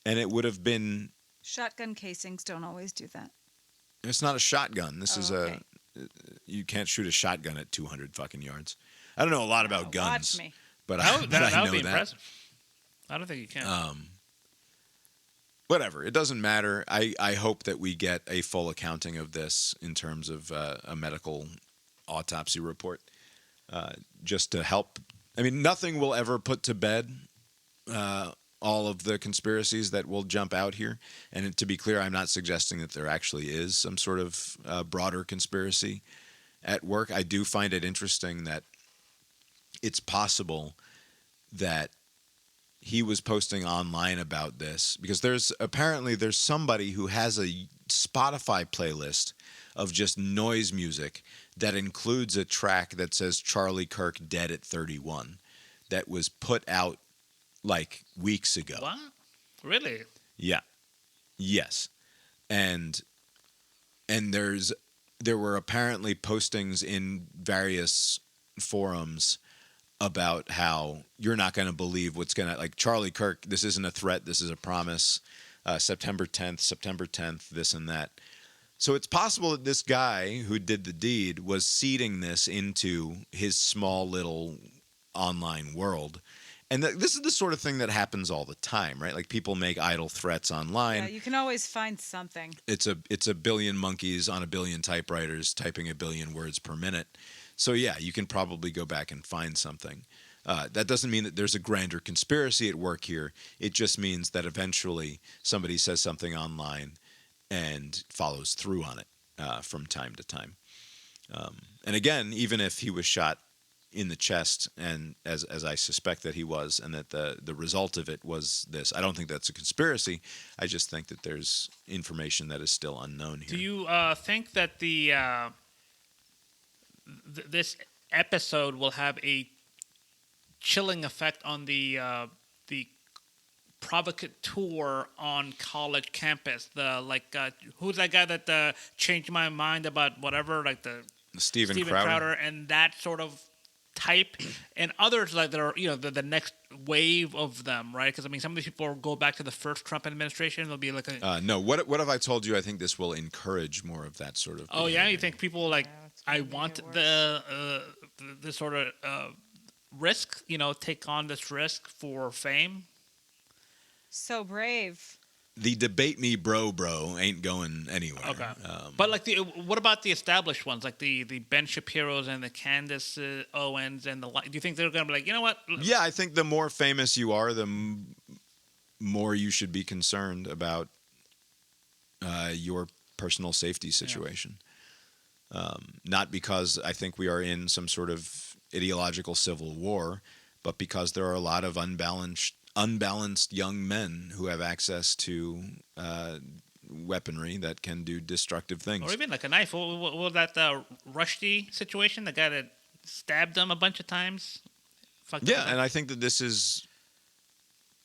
and it would have been. Shotgun casings don't always do that. It's not a shotgun. This is you can't shoot a shotgun at 200 fucking yards. I don't know a lot about guns. Watch me. But that I would know be that. impressive. I don't think you can. Whatever. It doesn't matter. I hope that we get a full accounting of this in terms of a medical autopsy report, just to help. I mean, nothing will ever put to bed all of the conspiracies that will jump out here. And to be clear, I'm not suggesting that there actually is some sort of broader conspiracy at work. I do find it interesting that it's possible that he was posting online about this, because there's somebody who has a Spotify playlist of just noise music that includes a track that says Charlie Kirk dead at 31 that was put out like weeks ago. What? Really? Yeah. Yes. And there were apparently postings in various forums about how you're not going to believe what's going to, like, Charlie Kirk, this isn't a threat, this is a promise. September 10th, this and that. So it's possible that this guy who did the deed was seeding this into his small little online world. And this is the sort of thing that happens all the time, right? Like, people make idle threats online. Yeah, you can always find something. It's a billion monkeys on a billion typewriters typing a billion words per minute. So yeah, you can probably go back and find something. That doesn't mean that there's a grander conspiracy at work here. It just means that eventually somebody says something online and follows through on it from time to time. And again, even if he was shot in the chest, and as I suspect that he was, and that the result of it was this, I don't think that's a conspiracy. I just think that there's information that is still unknown here. Do you think that this episode will have a chilling effect on the provocateur on college campus? Who's that guy that changed my mind about whatever, like the Steven Crowder, and that sort of type, and others like that are, the next wave of them, right? Because I mean, some of these people go back to the first Trump administration. They'll be like no. What have I told you? I think this will encourage more of that sort of. Oh behavior. yeah, you think people like, I want the sort of risk, take on this risk for fame. So brave. The debate me bro ain't going anywhere. Okay. But like what about the established ones, like the Ben Shapiro's and the Candace Owens and do you think they're going to be like, you know what? Yeah, I think the more famous you are, the more you should be concerned about your personal safety situation. Yeah. Not because I think we are in some sort of ideological civil war, but because there are a lot of unbalanced young men who have access to weaponry that can do destructive things. Or even like a knife. What was that Rushdie situation? The guy that stabbed him a bunch of times? Yeah, and I think that this is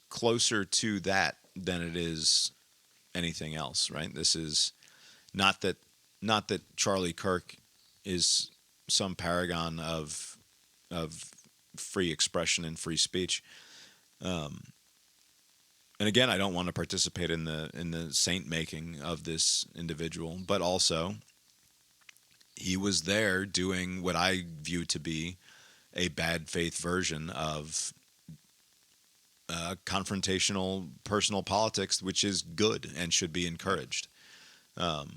closer to that than it is anything else, right? This is not that Charlie Kirk is some paragon of free expression and free speech. And again, I don't want to participate in the saint making of this individual, but also he was there doing what I view to be a bad faith version of confrontational personal politics, which is good and should be encouraged. There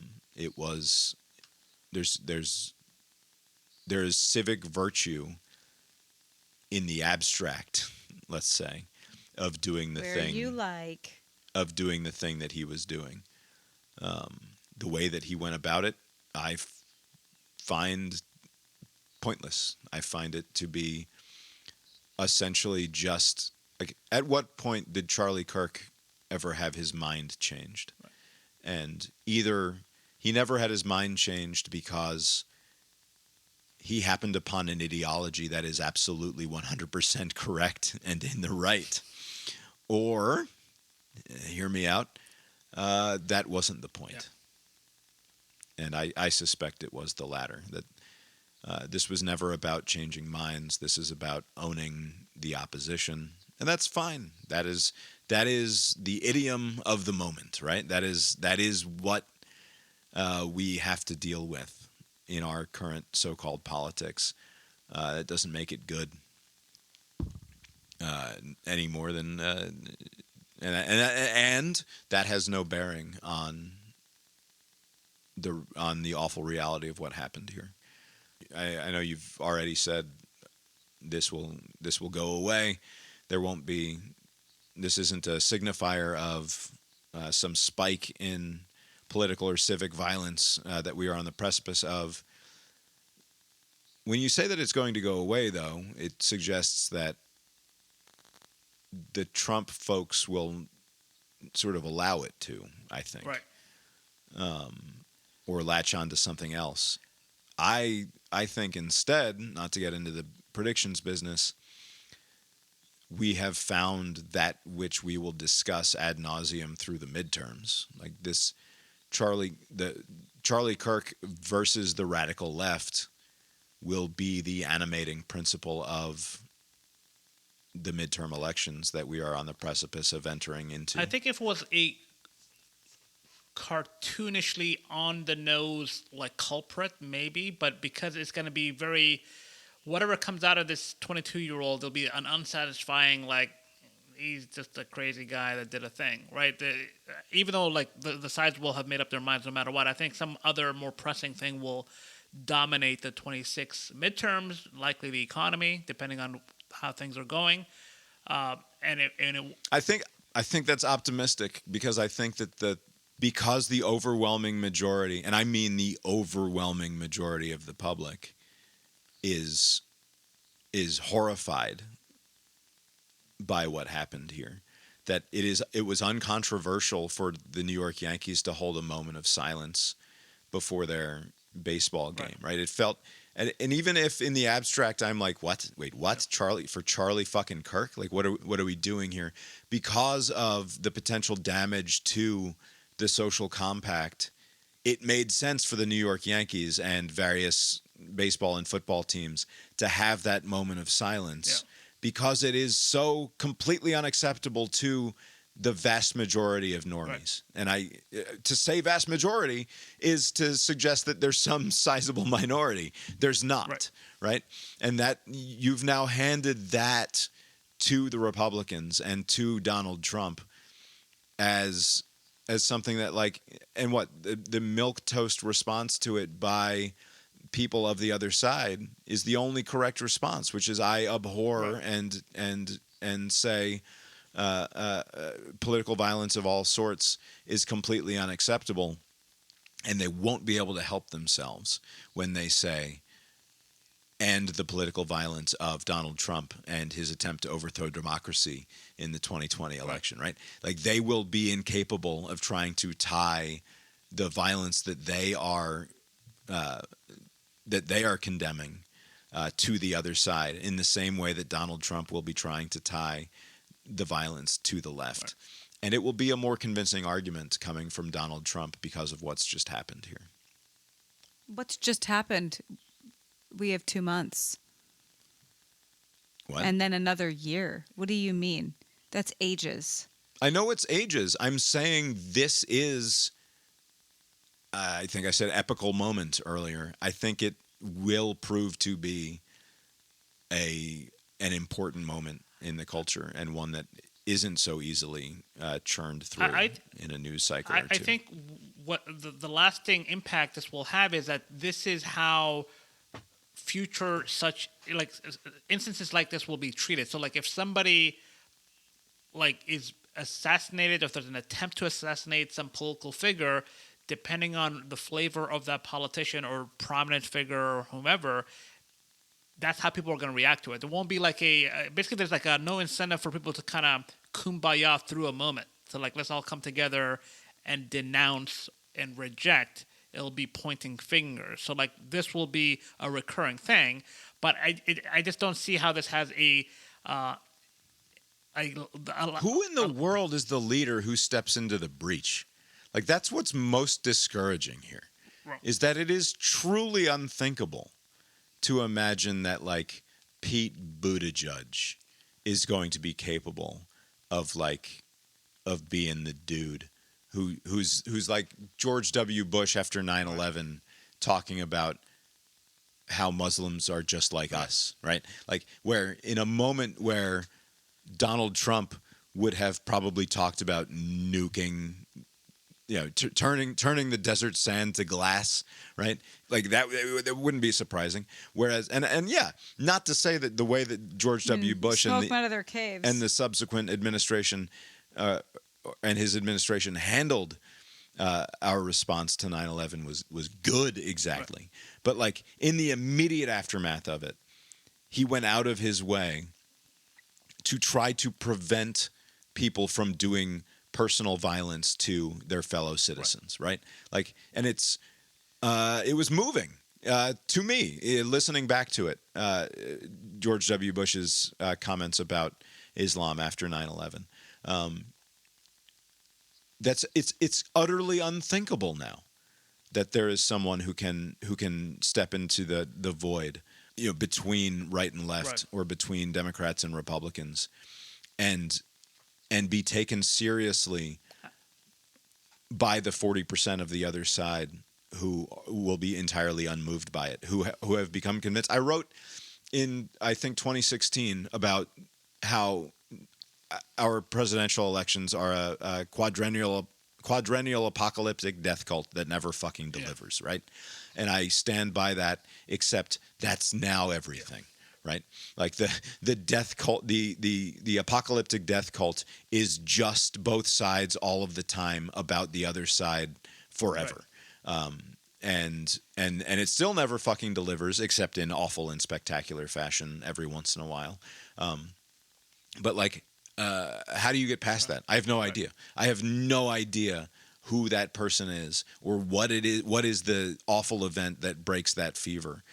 is civic virtue in the abstract, let's say, of doing the doing the thing that he was doing. The way that he went about it, I find pointless. I find it to be essentially just like, at what point did Charlie Kirk ever have his mind changed? Right. And either he never had his mind changed because he happened upon an ideology that is absolutely 100% correct and in the right, or, hear me out, that wasn't the point. Yeah. And I suspect it was the latter, that this was never about changing minds. This is about owning the opposition. And that's fine. That is the idiom of the moment, right? That is what we have to deal with in our current so-called politics. It doesn't make it good any more than, and that has no bearing on the awful reality of what happened here. I know you've already said this will go away. There won't be. This isn't a signifier of some spike in political or civic violence that we are on the precipice of. When you say that it's going to go away, though, it suggests that the Trump folks will sort of allow it to, I think. Right. Or latch on to something else. I think instead, not to get into the predictions business, we have found that which we will discuss ad nauseum through the midterms. Like this Charlie Kirk versus the radical left will be the animating principle of the midterm elections that we are on the precipice of entering into. I think if it was a cartoonishly on the nose like culprit, maybe, but because it's going to be very, whatever comes out of this 22-year-old, there'll be an unsatisfying, like, he's just a crazy guy that did a thing, right? Even though like the sides will have made up their minds no matter what, I think some other more pressing thing will dominate the 26 midterms, likely the economy, depending on how things are going. I think that's optimistic, because I think that because the overwhelming majority, and I mean the overwhelming majority of the public, is horrified by what happened here, that it was uncontroversial for the New York Yankees to hold a moment of silence before their baseball game, right? It felt, and even if in the abstract I'm like, what? Wait, what? Yeah. Charlie fucking Kirk? Like, what are we doing here? Because of the potential damage to the social compact, it made sense for the New York Yankees and various baseball and football teams to have that moment of silence, because it is so completely unacceptable to the vast majority of normies. Right. And to say vast majority is to suggest that there's some sizable minority. There's not, right? And that you've now handed that to the Republicans and to Donald Trump as something that, like, and what the milquetoast response to it by people of the other side is the only correct response, which is I abhor and say political violence of all sorts is completely unacceptable, and they won't be able to help themselves when they say end the political violence of Donald Trump and his attempt to overthrow democracy in the 2020 election, right? Like, they will be incapable of trying to tie the violence that they are condemning to the other side, in the same way that Donald Trump will be trying to tie the violence to the left. Right. And it will be a more convincing argument coming from Donald Trump because of what's just happened here. What's just happened? We have 2 months. What? And then another year. What do you mean? That's ages. I know it's ages. I'm saying this is, I think I said epical moment earlier. I think it will prove to be an important moment in the culture, and one that isn't so easily churned through in a news cycle or two. I think what the lasting impact this will have is that this is how future such like instances like this will be treated. So like if somebody like is assassinated, or if there's an attempt to assassinate some political figure, depending on the flavor of that politician or prominent figure or whomever, that's how people are going to react to it. There won't be like basically there's like no incentive for people to kind of kumbaya through a moment. So like, let's all come together and denounce and reject. It'll be pointing fingers. So like this will be a recurring thing, but I just don't see how this has who in the world is the leader who steps into the breach? Like, that's what's most discouraging here, is that it is truly unthinkable to imagine that like Pete Buttigieg is going to be capable of being the dude who's like George W. Bush after 9/11, talking about how Muslims are just like us, right? Like, where in a moment where Donald Trump would have probably talked about nuking, turning the desert sand to glass, right? Like that wouldn't be surprising. Whereas, and yeah, not to say that the way that George W. Bush and out of their caves and the subsequent administration and his administration handled our response to 9/11 was good exactly. Right. But like in the immediate aftermath of it, he went out of his way to try to prevent people from doing personal violence to their fellow citizens, right? Like, and it was moving to me listening back to it. George W. Bush's comments about Islam after 9/11. It's utterly unthinkable now that there is someone who can step into the void, between right and left, or between Democrats and Republicans, and be taken seriously by the 40% of the other side who will be entirely unmoved by it, who have become convinced. I wrote in, I think, 2016 about how our presidential elections are a quadrennial apocalyptic death cult that never fucking delivers, right? And I stand by that, except that's now everything, right? Like the death cult, the apocalyptic death cult is just both sides all of the time about the other side forever. Right. And it still never fucking delivers, except in awful and spectacular fashion every once in a while. But like, how do you get past that? I have no idea. I have no idea who that person is or what it is. What is the awful event that breaks that fever?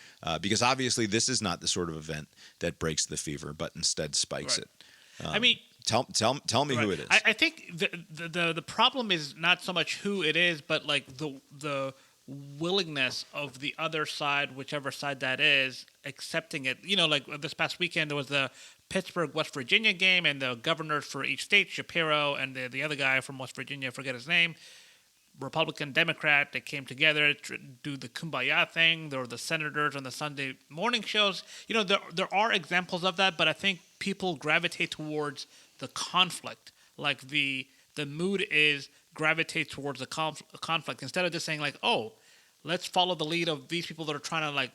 Because obviously this is not the sort of event that breaks the fever, but instead spikes it. I mean, tell me who it is. I think the problem is not so much who it is, but like the willingness of the other side, whichever side that is, accepting it. Like this past weekend, there was the Pittsburgh, West Virginia game, and the governors for each state, Shapiro and the other guy from West Virginia, I forget his name, Republican, Democrat, they came together to do the Kumbaya thing. There were the senators on the Sunday morning shows. There are examples of that, but I think people gravitate towards the conflict. Like the mood is gravitate towards the conflict instead of just saying like, oh, let's follow the lead of these people that are trying to like,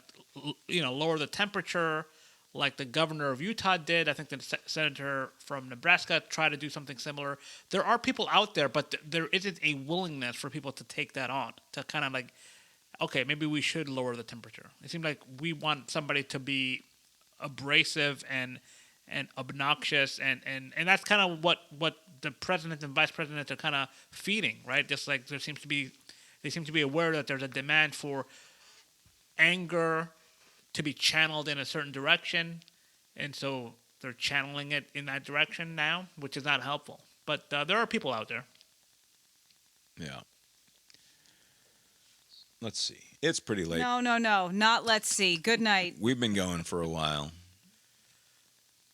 lower the temperature, like the governor of Utah did. I think the senator from Nebraska tried to do something similar. There are people out there, but there isn't a willingness for people to take that on, to kind of like, okay, maybe we should lower the temperature. It seems like we want somebody to be abrasive and obnoxious, and that's kind of what the president and vice president are kind of feeding, right? Just like they seem to be aware that there's a demand for anger to be channeled in a certain direction, and so they're channeling it in that direction now, which is not helpful. But there are people out there. Yeah. Let's see. It's pretty late. No, not let's see. Good night. We've been going for a while.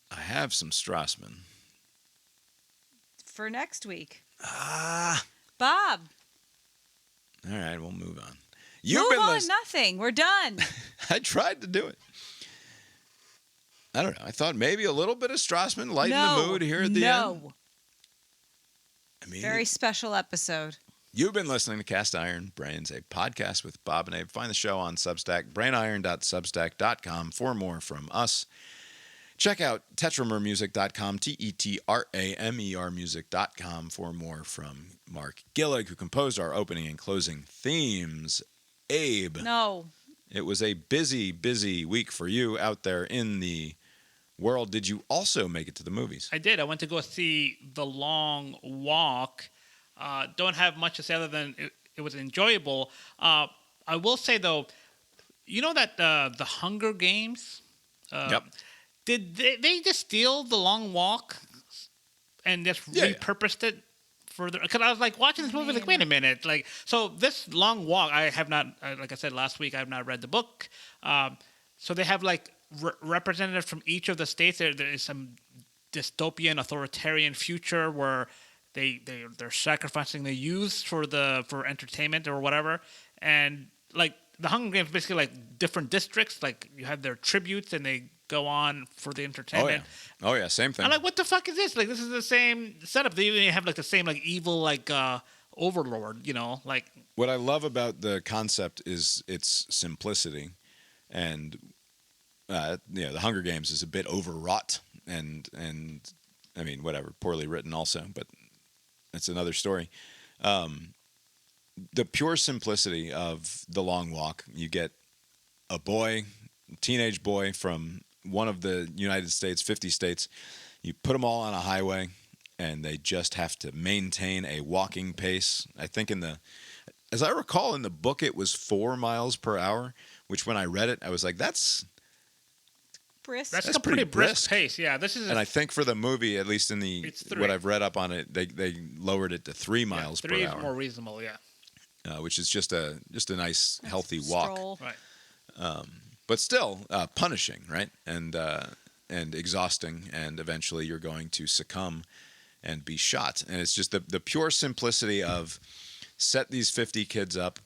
I have some Strassman. For next week. All Bob. right, we'll move on. Nothing. We're done. I tried to do it. I don't know. I thought maybe a little bit of Strassman lighten the mood here at the end. I mean, very special episode. You've been listening to Cast Iron Brains, a podcast with Bob and Abe. Find the show on Substack, brainiron.substack.com for more from us. Check out tetramermusic.com, tetramermusic.com for more from Mark Gillig, who composed our opening and closing themes. Abe. No. It was a busy, busy week for you out there in the world. Did you also make it to the movies? I did. I went to go see The Long Walk. Don't have much to say other than it was enjoyable. I will say, though, that the Hunger Games? Yep. Did they just steal The Long Walk and just repurposed it further? Because I was like watching this movie, like, wait a minute, like, so this Long Walk, I have not, like I said last week, I have not read the book. So they have like representatives from each of the states. There is some dystopian, authoritarian future where they're sacrificing the youth for entertainment or whatever, and like the Hunger Games, basically like different districts, like you have their tributes and they go on for the entertainment. Oh yeah, same thing. I'm like, what the fuck is this? Like, this is the same setup. They even have like the same like evil like overlord, like. What I love about the concept is its simplicity, and the Hunger Games is a bit overwrought, and I mean, whatever, poorly written also, but that's another story. The pure simplicity of The Long Walk, you get a teenage boy from one of the United States, 50 states, You put them all on a highway, and they just have to maintain a walking pace. I think as I recall in the book, it was 4 miles per hour, which when I read it, I was like, that's Brisk. That's a pretty brisk pace. Yeah, this is. And I think for the movie, at least in It's 3. what I've read up on it, they lowered it to 3 miles per 3 hour. is more reasonable. Yeah. Which is just a nice healthy walk. Stroll. Right. But still punishing, right? And exhausting, and eventually you're going to succumb and be shot. And it's just the pure simplicity of set these 50 kids up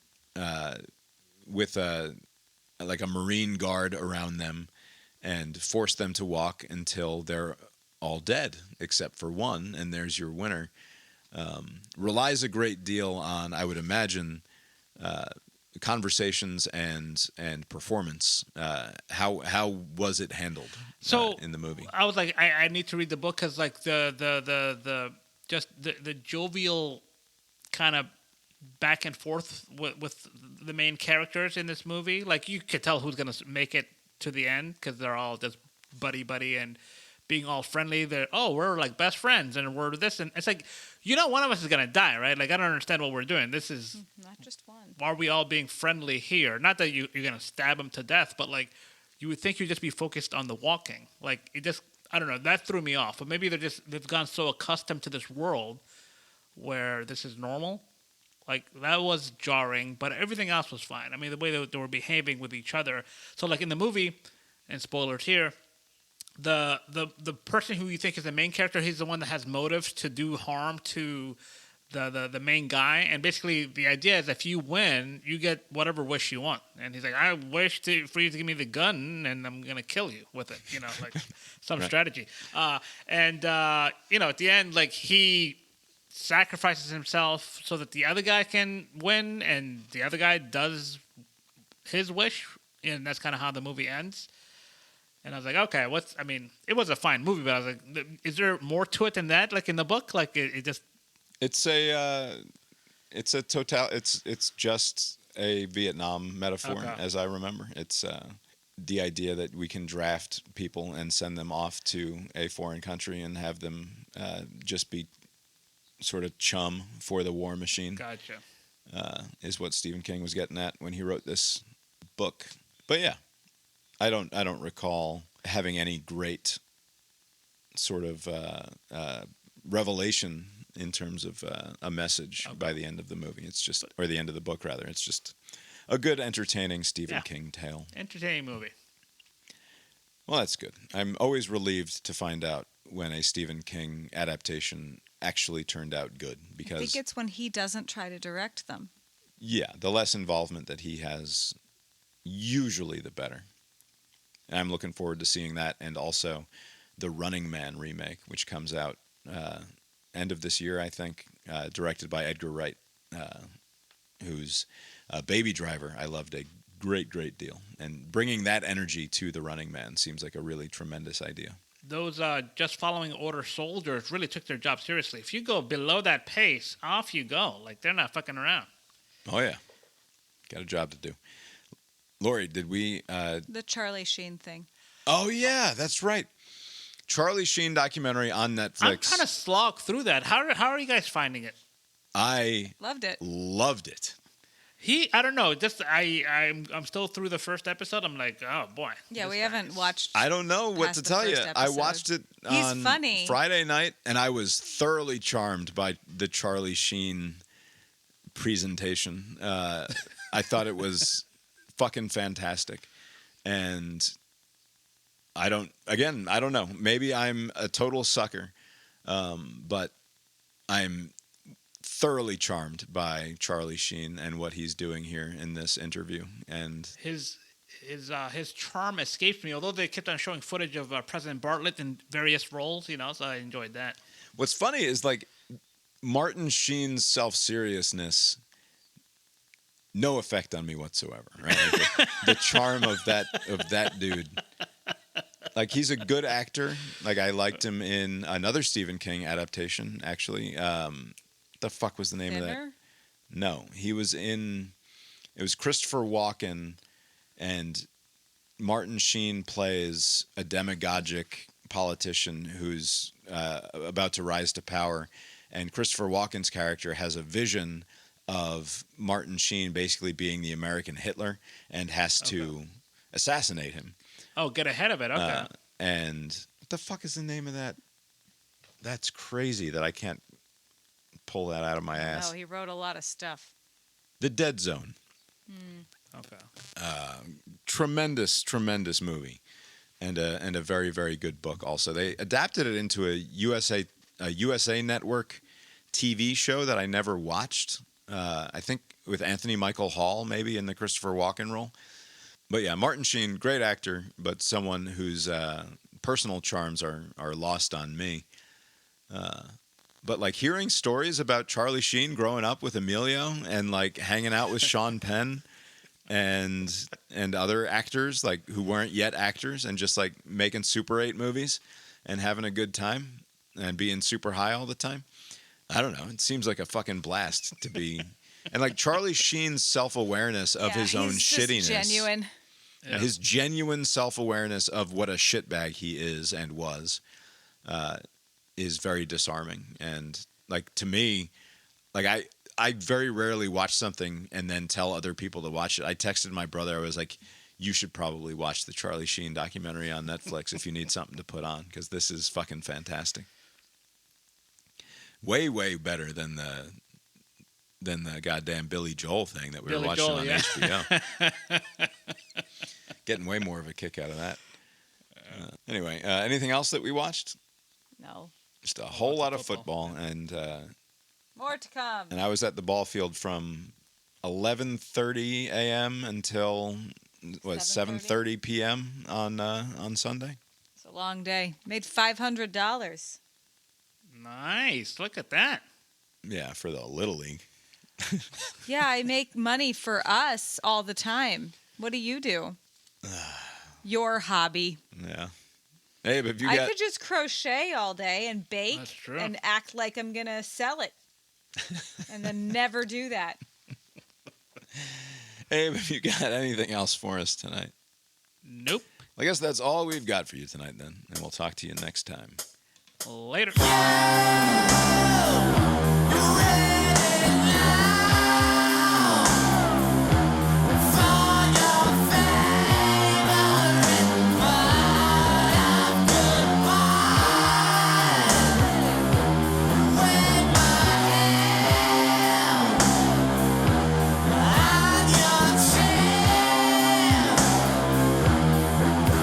with a Marine guard around them and force them to walk until they're all dead except for one, and there's your winner. Relies a great deal on, I would imagine, conversations and performance. How was it handled in the movie? I was like, I need to read the book because like the jovial kind of back and forth with the main characters in this movie. Like you could tell who's gonna make it to the end because they're all just buddy and being all friendly. We're like best friends and we're this, and it's like, one of us is gonna die, right? Like I don't understand what we're doing. This is not just one. Why are we all being friendly here? Not that you're gonna stab him to death, but like you would think you'd just be focused on the walking. Like it just, I don't know, that threw me off. But maybe they've gone so accustomed to this world where this is normal. Like that was jarring, but everything else was fine. I mean, the way they were behaving with each other. So like in the movie, and spoilers here, the person who you think is the main character, he's the one that has motives to do harm to the main guy. And basically the idea is if you win, you get whatever wish you want. And he's like, I wish for you to give me the gun and I'm going to kill you with it. Like some strategy. At the end, like he sacrifices himself so that the other guy can win, and the other guy does his wish, and that's kind of how the movie ends. And I was like, okay, it was a fine movie, but I was like, is there more to it than that? Like in the book, like it just. It's just a Vietnam metaphor, as I remember. It's the idea that we can draft people and send them off to a foreign country and have them just be sort of chum for the war machine. Gotcha. Is what Stephen King was getting at when he wrote this book. But yeah, I don't recall having any great sort of revelation in terms of a message by the end of the movie. It's just, or the end of the book rather. It's just a good, entertaining Stephen King tale. Entertaining movie. Well, that's good. I'm always relieved to find out when a Stephen King adaptation actually turned out good, because I think it's when he doesn't try to direct them. Yeah, the less involvement that he has, usually the better. And I'm looking forward to seeing that, and also the Running Man remake, which comes out end of this year, I think, directed by Edgar Wright, who's Baby Driver. I loved a great deal, and bringing that energy to the Running Man seems like a really tremendous idea. Those just following order soldiers really took their job seriously. If you go below that pace, off you go. Like, they're not fucking around. Oh, yeah. Got a job to do. Lori, did we... the Charlie Sheen thing. Oh, yeah, that's right. Charlie Sheen documentary on Netflix. I'm trying to slog through that. How are you guys finding it? I... Loved it. Loved it. I don't know. Just I'm still through the first episode. I'm like, oh boy. Yeah, we haven't watched. I don't know what to tell you. I watched it on funny. Friday night, and I was thoroughly charmed by the Charlie Sheen presentation. I thought it was fucking fantastic, and I don't know. Maybe I'm a total sucker, but I'm thoroughly charmed by Charlie Sheen and what he's doing here in this interview, and his charm escaped me. Although they kept on showing footage of President Bartlett in various roles, so I enjoyed that. What's funny is like Martin Sheen's self-seriousness, no effect on me whatsoever. Right, like the charm of that dude. Like, he's a good actor. Like, I liked him in another Stephen King adaptation, actually. The fuck was the name of that? No, he was in. It was Christopher Walken, and Martin Sheen plays a demagogic politician who's about to rise to power, and Christopher Walken's character has a vision of Martin Sheen basically being the American Hitler and has to assassinate him. Oh, get ahead of it. Okay. And what the fuck is the name of that? That's crazy that I can't pull that out of my ass. No, he wrote a lot of stuff. The Dead Zone. Okay. Tremendous, tremendous movie, and a very, very good book. Also, they adapted it into a USA Network TV show that I never watched. I think with Anthony Michael Hall maybe in the Christopher Walken role. But yeah, Martin Sheen, great actor, but someone whose personal charms are lost on me. But like hearing stories about Charlie Sheen growing up with Emilio and like hanging out with Sean Penn and other actors like who weren't yet actors and just like making Super 8 movies and having a good time and being super high all the time. I don't know. It seems like a fucking blast to be. And like Charlie Sheen's self-awareness of his own he's shittiness. just genuine. Yeah. His genuine self-awareness of what a shitbag he is and was is very disarming. And like to me, like I very rarely watch something and then tell other people to watch it. I texted my brother. I was like, you should probably watch the Charlie Sheen documentary on Netflix if you need something to put on, because this is fucking fantastic. Way, way better than the goddamn Billy Joel thing that we were watching on HBO. Getting way more of a kick out of that. Anyway, anything else that we watched? No. Just a whole lot of football, and More to come. I was at the ball field from 11:30 a.m. until 7:30 p.m. on Sunday. It's a long day. Made $500. Nice. Look at that. Yeah, for the Little League. Yeah, I make money for us all the time. What do you do? Your hobby. Yeah. Hey, but if you I got could just crochet all day and bake That's true. and act like I'm going to sell it. And then never do that. Hey, but if you got anything else for us tonight? Nope. I guess that's all we've got for you tonight then, and we'll talk to you next time. Later.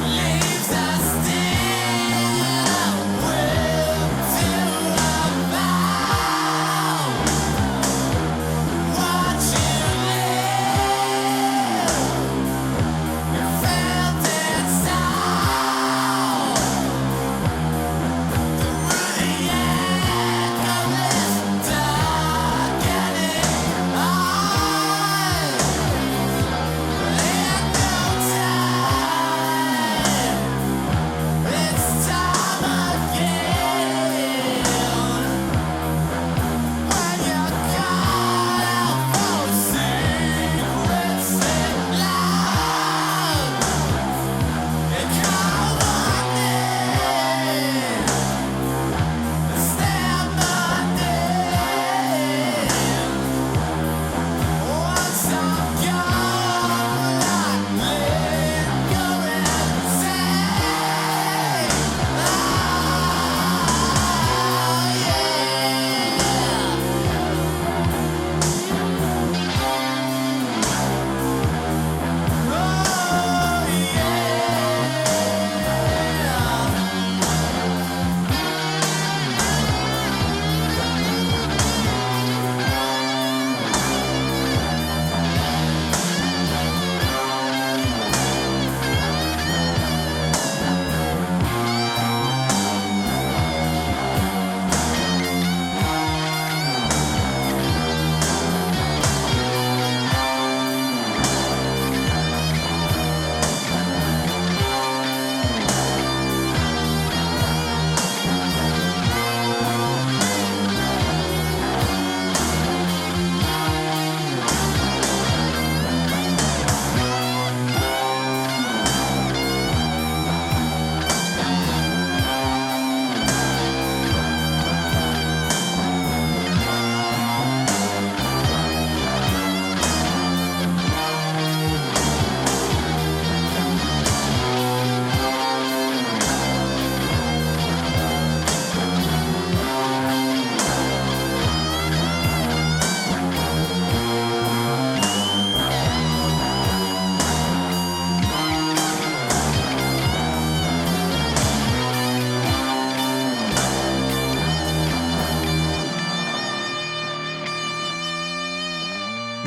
Leaves us still, whipped to the fire.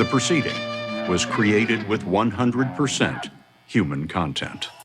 The proceeding was created with 100% human content.